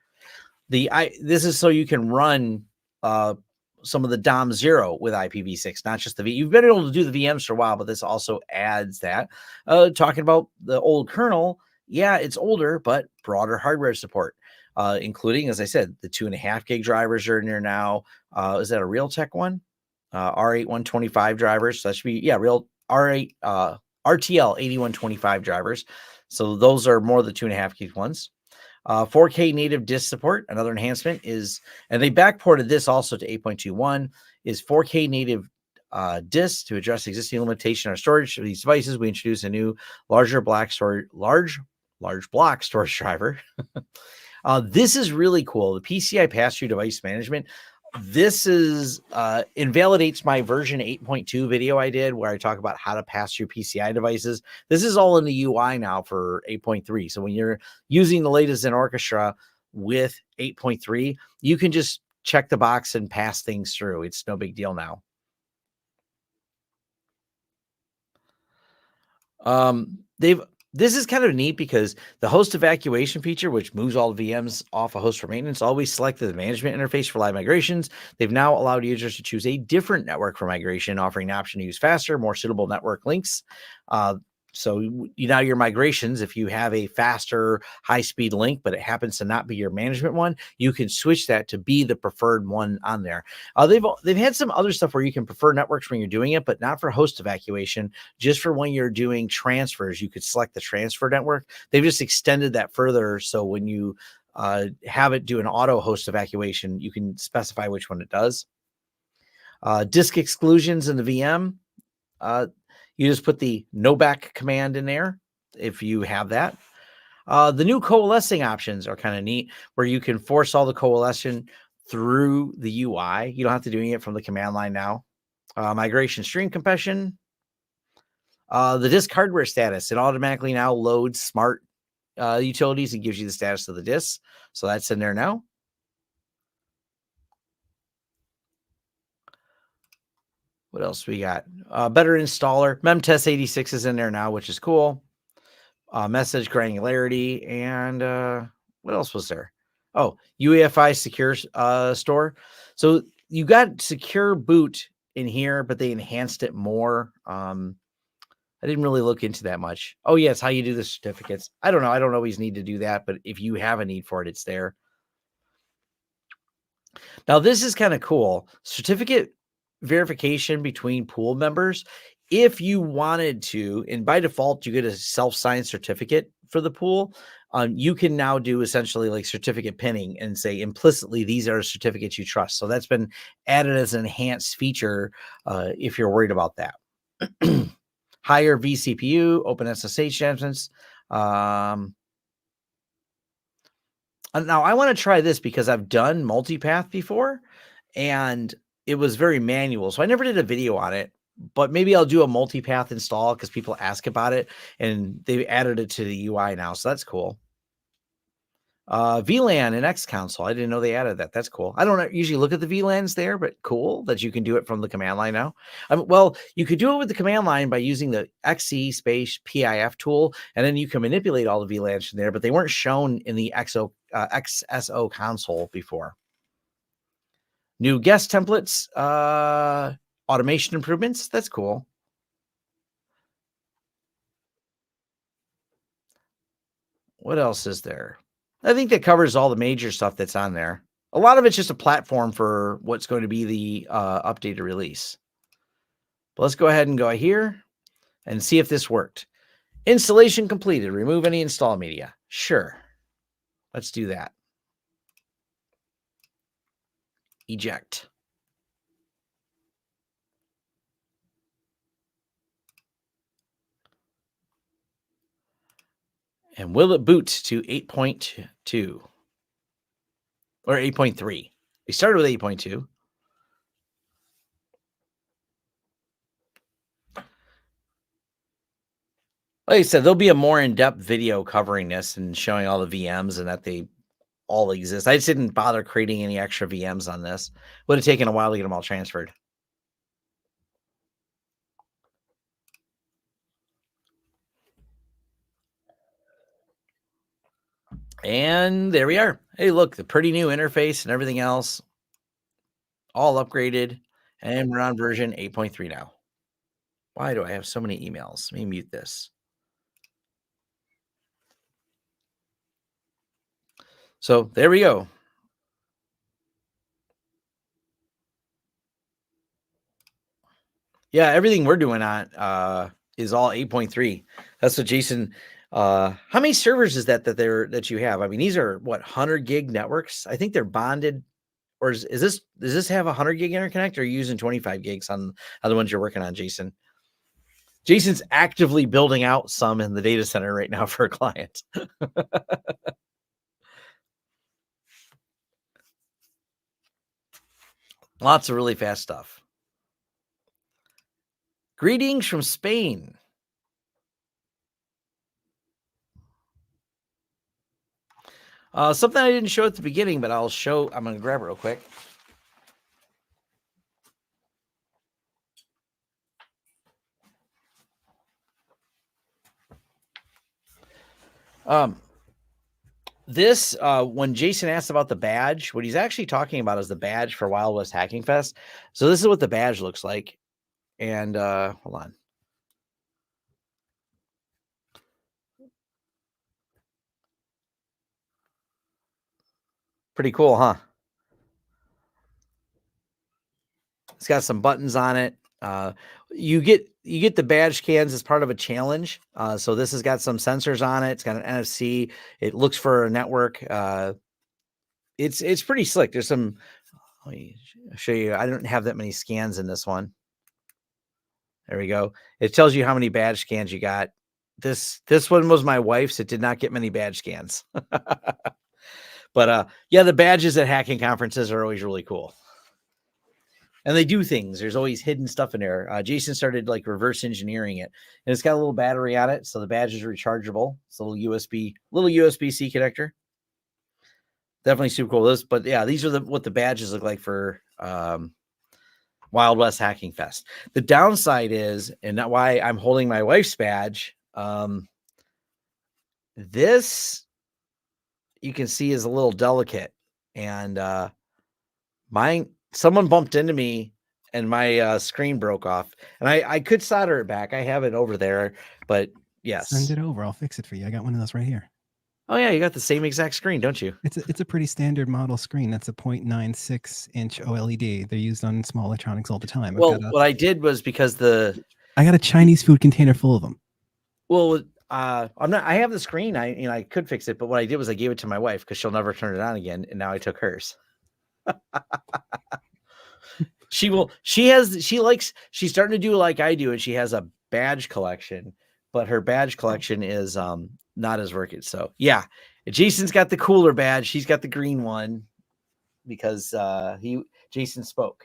This is so you can run some of the DOM0 with IPv6, not just the V. You've been able to do the VMs for a while, but this also adds that. Talking about the old kernel, yeah, it's older, but broader hardware support, including, as I said, the 2.5 gig drivers are in there now. Is that a Realtek one? R8 125 drivers. So that should be, yeah, real R8 RTL 8125 drivers. So those are more the 2.5 gig ones. 4K native disk support. Another enhancement is, and they backported this also to 8.21, is 4K native disks to address existing limitation on storage of these devices. We introduced a new large block storage driver. This is really cool. The PCI pass-through device management. This is invalidates my version 8.2 video I did where I talk about how to pass through PCI devices. This is all in the UI now for 8.3. So when you're using the latest in Orchestra with 8.3, you can just check the box and pass things through. It's no big deal now. This is kind of neat because the host evacuation feature, which moves all the VMs off a host for maintenance, always selected the management interface for live migrations. They've now allowed users to choose a different network for migration, offering an option to use faster, more suitable network links. So now your migrations, if you have a faster high-speed link, but it happens to not be your management one, you can switch that to be the preferred one on there. They've had some other stuff where you can prefer networks when you're doing it, but not for host evacuation, just for when you're doing transfers, you could select the transfer network. They've just extended that further. So when you have it do an auto host evacuation, you can specify which one it does. Disk exclusions in the VM. You just put the no back command in there if you have that. The new coalescing options are kind of neat where you can force all the coalescing through the UI. You don't have to do it from the command line now. Migration stream compression. The disk hardware status. It automatically now loads smart utilities and gives you the status of the disks. So that's in there now. What else we got? Better installer. Memtest 86 is in there now, which is cool. Message granularity. And what else was there? Oh, UniFi secure store. So you got secure boot in here, but they enhanced it more. I didn't really look into that much. Oh, yeah, it's how you do the certificates. I don't know. I don't always need to do that, but if you have a need for it, it's there. Now, this is kind of cool. Certificate verification between pool members. If you wanted to, and by default, you get a self-signed certificate for the pool. You can now do essentially like certificate pinning and say implicitly, these are certificates you trust. So that's been added as an enhanced feature if you're worried about that. Higher vCPU, open SSH entrance. Now I want to try this because I've done multipath before and it was very manual. So I never did a video on it, but maybe I'll do a multipath install because people ask about it and they've added it to the UI now. So that's cool. VLAN and X console. I didn't know they added that. That's cool. I don't usually look at the VLANs there, but cool that you can do it from the command line now. Well, you could do it with the command line by using the XC space PIF tool, and then you can manipulate all the VLANs from there, but they weren't shown in the XSO console before. New guest templates, automation improvements. That's cool. What else is there? I think that covers all the major stuff that's on there. A lot of it's just a platform for what's going to be the updated release. But let's go ahead and go here and see if this worked. Installation completed. Remove any install media. Sure. Let's do that. Eject. And will it boot to 8.2 or 8.3? We started with 8.2. Like I said, there'll be a more in-depth video covering this and showing all the VMs and that they all exist. I just didn't bother creating any extra VMs on this. Would have taken a while to get them all transferred. And there we are. Hey, look, the pretty new interface and everything else, all upgraded. And we're on version 8.3 now. Why do I have so many emails? Let me mute this. So there we go. Yeah, everything we're doing on is all 8.3. That's what Jason. How many servers is that you have? I mean, these are what 100 gig networks. I think they're bonded Or does this have a 100 gig interconnect, or are you using 25 gigs on the ones you're working on, Jason? Jason's actively building out some in the data center right now for a client. Lots of really fast stuff. Greetings from Spain. Something I didn't show at the beginning, but I'll show. I'm going to grab it real quick. This when Jason asked about the badge, what he's actually talking about is the badge for Wild West Hacking Fest. So this is what the badge looks like. And hold on. Pretty cool, huh? It's got some buttons on it. You get the badge scans as part of a challenge. So this has got some sensors on it. It's got an NFC. It looks for a network. It's pretty slick. There's some. Let me show you. I don't have that many scans in this one. There we go. It tells you how many badge scans you got. This one was my wife's. It did not get many badge scans. But yeah, the badges at hacking conferences are always really cool. And they do things. There's always hidden stuff in there. Jason started like reverse engineering it, and it's got a little battery on it, so the badge is rechargeable. It's a little USB-C connector. Definitely super cool. But yeah, these are what the badges look like for Wild West Hacking Fest. The downside is, and not why I'm holding my wife's badge. This you can see is a little delicate, and someone bumped into me and my screen broke off, and I could solder it back. I have it over there, but yes. Send it over. I'll fix it for you. I got one of those right here. Oh yeah, you got the same exact screen, don't you? It's a pretty standard model screen. That's a 0.96 inch OLED. They're used on small electronics all the time. Well, what I did was because I got a Chinese food container full of them. Well, I have the screen. I could fix it, but what I did was I gave it to my wife because she'll never turn it on again, and now I took hers. She's starting to do like I do, and she has a badge collection, but her badge collection is not as working. So yeah, Jason's got the cooler badge. She's got the green one because Jason spoke.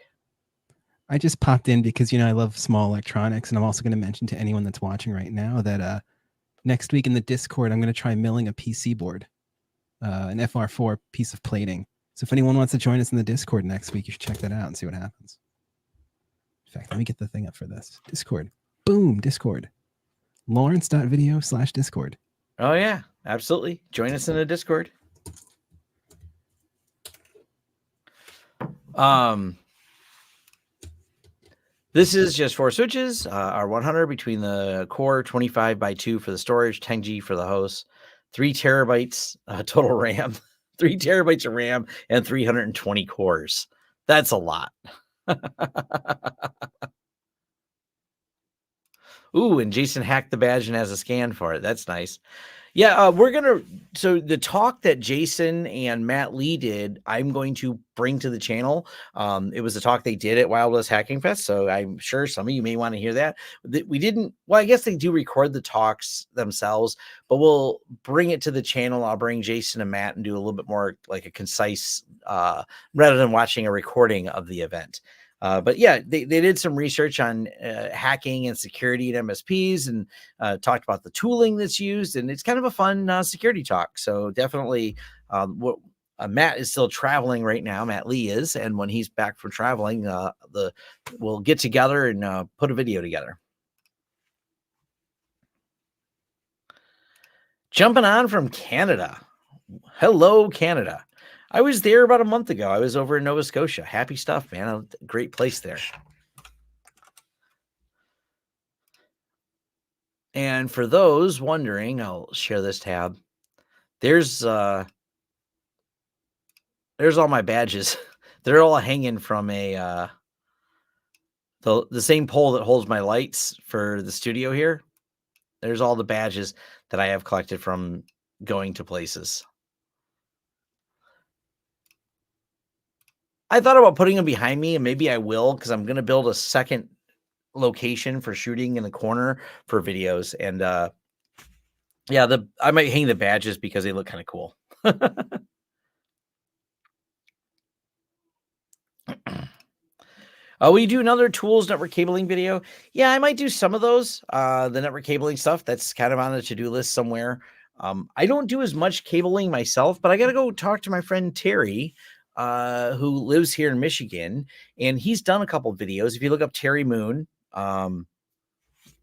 I just popped in because I love small electronics, and I'm also going to mention to anyone that's watching right now that next week in the Discord I'm going to try milling a PC board, an FR4 piece of plating. So if anyone wants to join us in the Discord next week, you should check that out and see what happens. In fact, let me get the thing up for this. Discord. Boom, Discord. Lawrence.video/Discord. Oh, yeah, absolutely. Join us in the Discord. This is just 4 switches, R100 between the core, 25x2 for the storage, 10G for the host, 3 terabytes total RAM. 3 terabytes of RAM and 320 cores. That's a lot. Ooh, and Jason hacked the badge and has a scan for it. That's nice. Yeah, so the talk that Jason and Matt Lee did, I'm going to bring to the channel. It was a talk they did at Wild West Hacking Fest, so I'm sure some of you may want to hear that. I guess they do record the talks themselves, but we'll bring it to the channel. I'll bring Jason and Matt and do a little bit more like a concise, rather than watching a recording of the event. But yeah, they did some research on hacking and security at MSPs and talked about the tooling that's used. And it's kind of a fun security talk. So definitely Matt is still traveling right now. Matt Lee is. And when he's back from traveling, we'll get together and put a video together. Jumping on from Canada. Hello, Canada. I was there about a month ago. I was over in Nova Scotia. Happy stuff, man. A great place there. And for those wondering, I'll share this tab. There's all my badges. They're all hanging from the same pole that holds my lights for the studio here. There's all the badges that I have collected from going to places. I thought about putting them behind me, and maybe I will, because I'm going to build a second location for shooting in the corner for videos. And yeah, I might hang the badges because they look kind of cool. Will you do another tools network cabling video? Yeah, I might do some of those. The network cabling stuff, that's kind of on the to-do list somewhere. I don't do as much cabling myself, but I got to go talk to my friend Terry, who lives here in Michigan, and he's done a couple videos. If you look up Terry Moon,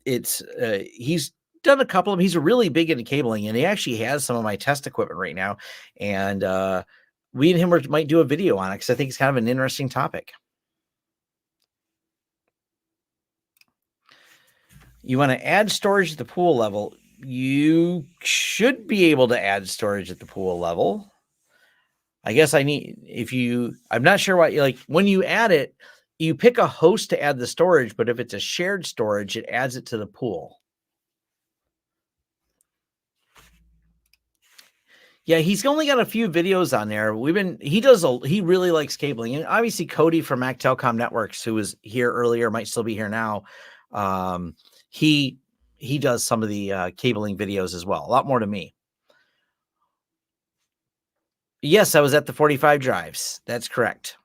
he's done a couple of them. He's really big into cabling, and he actually has some of my test equipment right now. And we and him might do a video on it because I think it's kind of an interesting topic. You want to add storage at the pool level. You should be able to add storage at the pool level. I guess I'm not sure why, like when you add it, you pick a host to add the storage, but if it's a shared storage, it adds it to the pool. Yeah, he's only got a few videos on there. He really likes cabling. And obviously Cody from Mac Telecom Networks, who was here earlier, might still be here now. He does some of the cabling videos as well. A lot more to me. Yes, I was at the 45 drives. That's correct.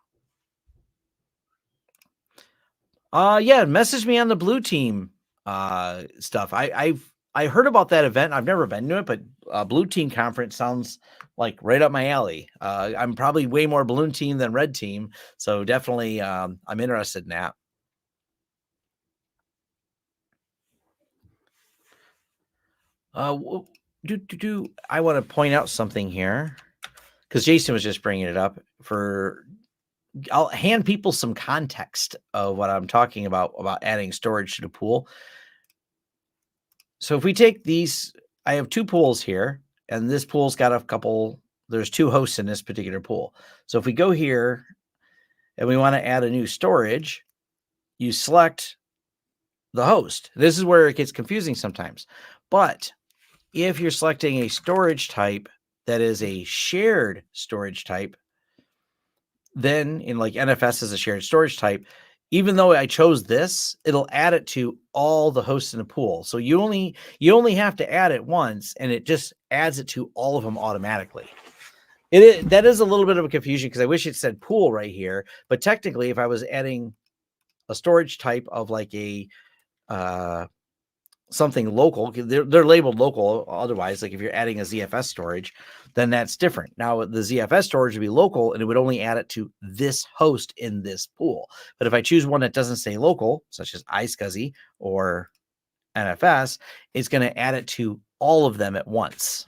Yeah, message me on the Blue Team stuff. I heard about that event. I've never been to it, but Blue Team conference sounds like right up my alley. I'm probably way more Blue Team than Red Team, so definitely I'm interested in that. I want to point out something here because Jason was just bringing it up. I'll hand people some context of what I'm talking about adding storage to the pool. So if we take these, I have two pools here, and this pool's got there's two hosts in this particular pool. So if we go here and we want to add a new storage, you select the host. This is where it gets confusing sometimes. But if you're selecting a storage type that is a shared storage type, then in like NFS as a shared storage type, even though I chose this, it'll add it to all the hosts in the pool. So you only have to add it once, and it just adds it to all of them automatically. That is a little bit of a confusion because I wish it said pool right here, but technically if I was adding a storage type of like a something local, they're labeled local. Otherwise, like if you're adding a ZFS storage, then that's different. Now the ZFS storage would be local, and it would only add it to this host in this pool. But if I choose one that doesn't say local, such as iSCSI or NFS, it's going to add it to all of them at once.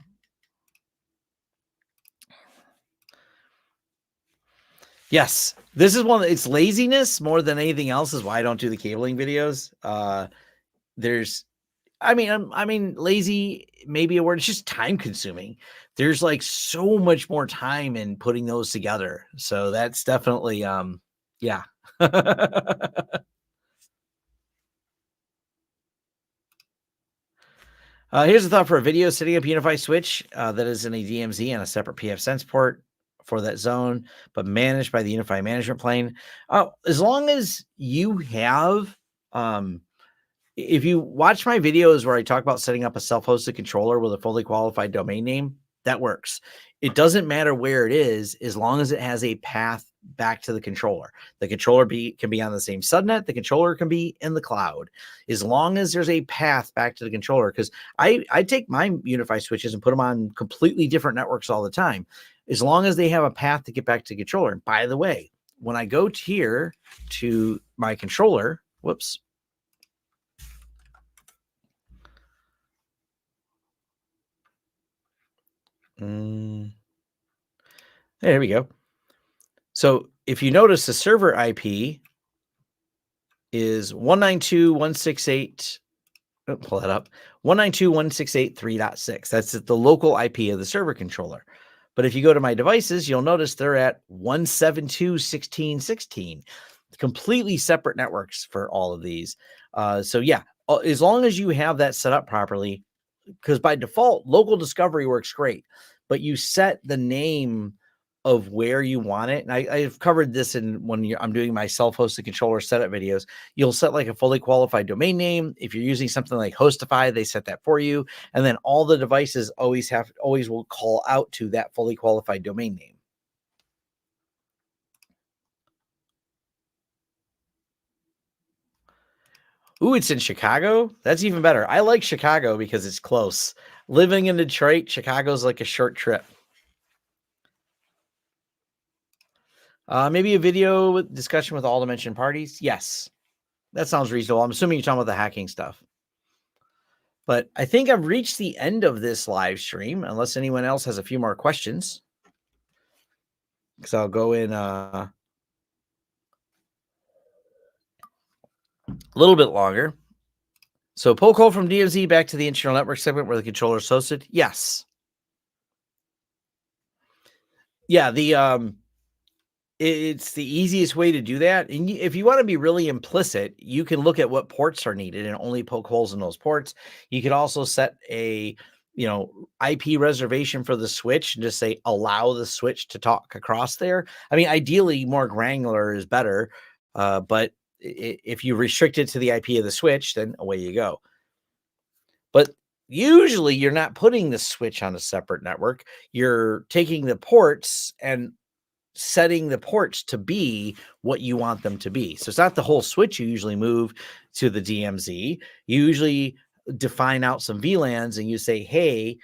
Yes, this is it's laziness more than anything else is why I don't do the cabling videos. I mean, lazy, maybe a word. It's just time consuming. There's like so much more time in putting those together. So that's definitely, yeah. Here's a thought for a video: setting up UniFi switch that is in a DMZ and a separate pfSense port for that zone, but managed by the UniFi management plane. As long as you have, if you watch my videos where I talk about setting up a self-hosted controller with a fully qualified domain name, that works. It doesn't matter where it is, as long as it has a path back to the controller. The controller can be on the same subnet. The controller can be in the cloud. As long as there's a path back to the controller, because I take my UniFi switches and put them on completely different networks all the time. As long as they have a path to get back to the controller. And by the way, when I go here to my controller, whoops. There we go. So if you notice, the server IP is 192.168. Pull that up. 192.168.3.6. That's the local IP of the server controller. But if you go to my devices, you'll notice they're at 172.16.16. Completely separate networks for all of these. So yeah, as long as you have that set up properly, because by default, local discovery works great, but you set the name of where you want it. And I've covered this in when I'm doing my self-hosted controller setup videos. You'll set like a fully qualified domain name. If you're using something like HostiFi, they set that for you. And then all the devices always will call out to that fully qualified domain name. Ooh, it's in Chicago. That's even better. I like Chicago because it's close. Living in Detroit, Chicago's like a short trip. Maybe a video with discussion with all the mentioned parties. Yes, that sounds reasonable. I'm assuming you're talking about the hacking stuff. But I think I've reached the end of this live stream, unless anyone else has a few more questions. Because I'll go in a little bit longer. So poll call from DMZ back to the internal network segment where the controller is hosted. Yes. Yeah, it's the easiest way to do that. And if you want to be really implicit, you can look at what ports are needed and only poke holes in those ports. You could also set a, IP reservation for the switch and just say, allow the switch to talk across there. I mean, ideally more granular is better. But if you restrict it to the IP of the switch, then away you go. But usually you're not putting the switch on a separate network. You're taking the ports and setting the ports to be what you want them to be. So it's not the whole switch you usually move to the DMZ. You usually define out some VLANs and you say, hey,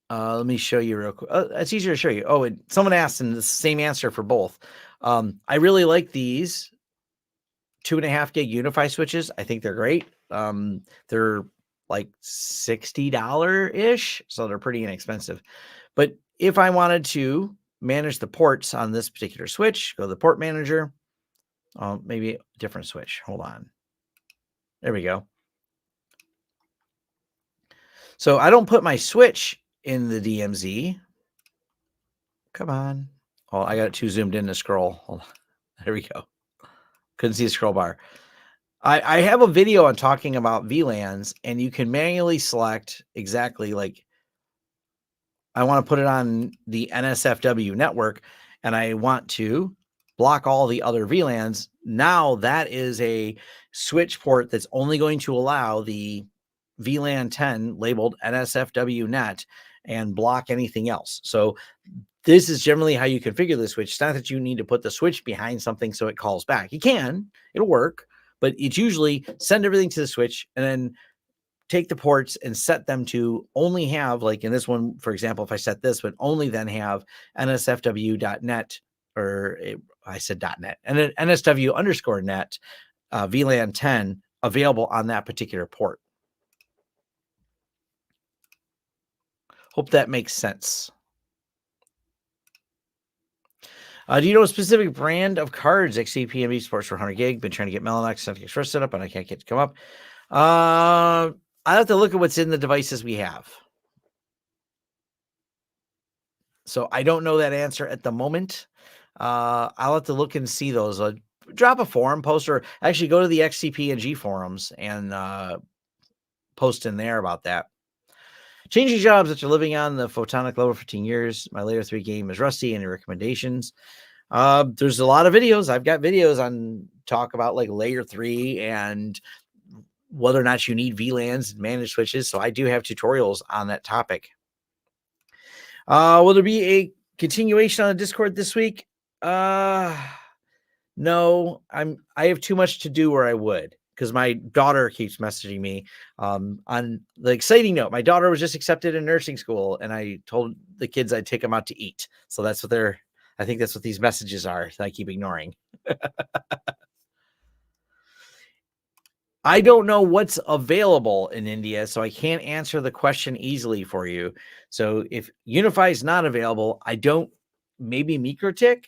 let me show you real quick. It's easier to show you. Oh, and someone asked, and the same answer for both. I really like these 2.5 gig UniFi switches. I think they're great. They're like $60-ish, so they're pretty inexpensive. But if I wanted to manage the ports on this particular switch, go to the port manager. Maybe a different switch. Hold on. There we go. So I don't put my switch in the DMZ. Come on. Oh, I got it too zoomed in to scroll. Hold on. There we go. Couldn't see a scroll bar. I have a video on talking about VLANs, and you can manually select exactly like I want to put it on the NSFW network, and I want to block all the other VLANs. Now that is a switch port that's only going to allow the VLAN 10 labeled NSFW net and block anything else. So this is generally how you configure the switch. It's not that you need to put the switch behind something so it calls back. You can, it'll work, but it's usually send everything to the switch and then take the ports and set them to only have, like in this one, for example, if I set this, would only then have NSFW.net, or I said .net, and then NSW_net VLAN 10 available on that particular port. Hope that makes sense. Do you know a specific brand of cards XCP-ng supports for 100 gig? Been trying to get Mellanox Express set up, and I can't get it to come up. I have to look at what's in the devices we have. So I don't know that answer at the moment. I'll have to look and see those. Drop a forum post, or actually go to the XCP-ng forums and post in there about that. Changing jobs after living on the photonic level for 15 years. My layer 3 game is rusty. Any recommendations? There's a lot of videos. I've got videos on talk about like layer 3 and whether or not you need VLANs and managed switches. So I do have tutorials on that topic. Will there be a continuation on the Discord this week? No, I have too much to do where I would, because my daughter keeps messaging me. On the exciting note, my daughter was just accepted in nursing school, and I told the kids I'd take them out to eat. So that's what I think that's what these messages are that I keep ignoring. I don't know what's available in India, so I can't answer the question easily for you. So if UniFi is not available, maybe MikroTik,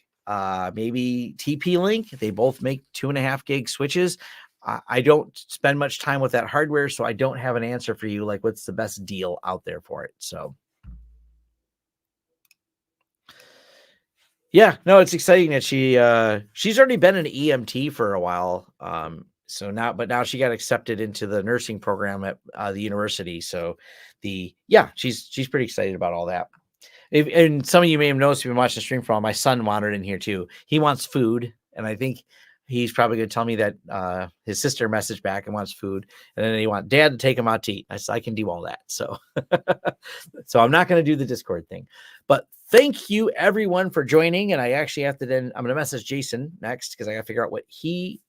maybe TP-Link. They both make 2.5 gig switches. I don't spend much time with that hardware, so I don't have an answer for you, like what's the best deal out there for it. So yeah, no, it's exciting that she's already been an EMT for a while. So now she got accepted into the nursing program at the university. So she's pretty excited about all that. And some of you may have noticed if you've been watching the stream for all, my son wandered in here too. He wants food, and I think he's probably going to tell me that his sister messaged back and wants food, and then they want dad to take him out to eat. I said I can do all that. So, so I'm not going to do the Discord thing, but thank you everyone for joining. And I actually have to I'm going to message Jason next because I got to figure out what he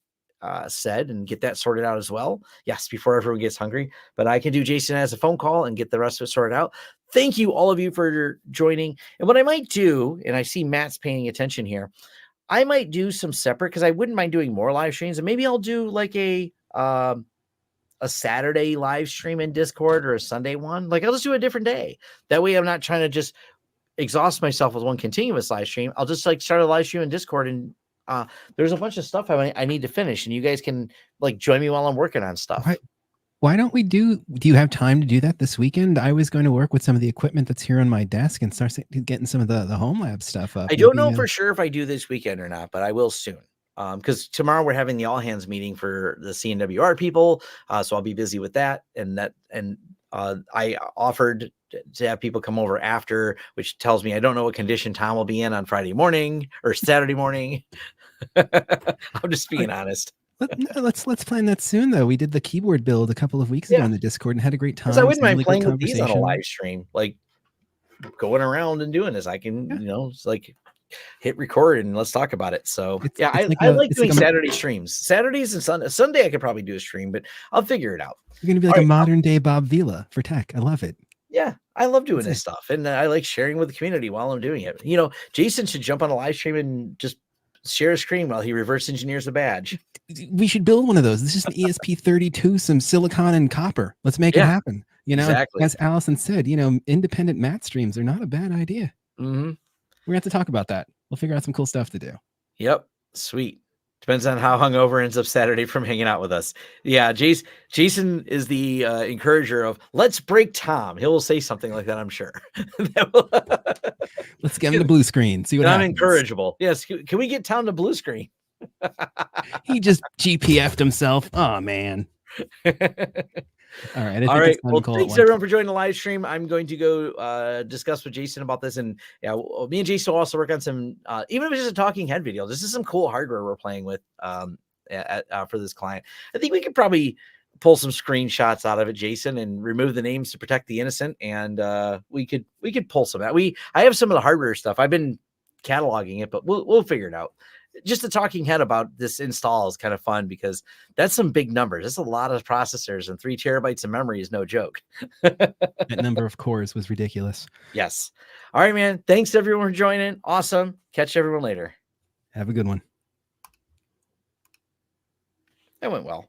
said and get that sorted out as well. Yes, before everyone gets hungry, but I can do Jason as a phone call and get the rest of it sorted out. Thank you all of you for joining. And what I might do, and I see Matt's paying attention here, I might do some separate, because I wouldn't mind doing more live streams, and maybe I'll do like a Saturday live stream in Discord or a Sunday one. Like I'll just do a different day. That way I'm not trying to just exhaust myself with one continuous live stream. I'll just like start a live stream in Discord, and there's a bunch of stuff I need to finish, and you guys can like join me while I'm working on stuff. Why don't we do you have time to do that this weekend? I was going to work with some of the equipment that's here on my desk and start getting some of the home lab stuff up. I don't know for sure if I do this weekend or not, but I will soon. Because tomorrow we're having the all hands meeting for the CNWR people. So I'll be busy with that. And I offered to have people come over after, which tells me I don't know what condition Tom will be in on Friday morning or Saturday morning. I'm just being honest. Let's plan that soon, though. We did the keyboard build a couple of weeks ago in the Discord and had a great time. I wouldn't mind playing with these on a live stream, like going around and doing this. I can, it's like hit record and let's talk about it. So I like doing Saturday streams. Saturdays and Sunday I could probably do a stream, but I'll figure it out. You're gonna be like a modern day Bob Vila for tech. I love it. Yeah, I love doing this stuff, and I like sharing with the community while I'm doing it. Jason should jump on a live stream and just share a screen while he reverse engineers a badge. We should build one of those. This is an ESP32, some silicon and copper. Let's make it happen. Exactly. As Allison said, independent mat streams are not a bad idea. Mm-hmm. We're gonna have to talk about that. We'll figure out some cool stuff to do. Yep. Sweet. Depends on how hungover ends up Saturday from hanging out with us. Yeah, Jason is the encourager of let's break Tom. He'll say something like that, I'm sure. Let's get him the blue screen. See what happens. I'm incorrigible. Yes. Can we get Tom to blue screen? He just GPF'd himself. Oh man. All right. All right. Well, thanks everyone for joining the live stream. I'm going to go discuss with Jason about this, and me and Jason will also work on some, even if it's just a talking head video. This is some cool hardware we're playing with for this client. I think we could probably pull some screenshots out of it, Jason, and remove the names to protect the innocent. And we could pull some of that. I have some of the hardware stuff. I've been cataloging it, but we'll figure it out. Just a talking head about this install is kind of fun because that's some big numbers. That's a lot of processors, and 3 terabytes of memory is no joke. That number of cores was ridiculous. Yes. All right, man. Thanks everyone for joining. Awesome. Catch everyone later. Have a good one. That went well.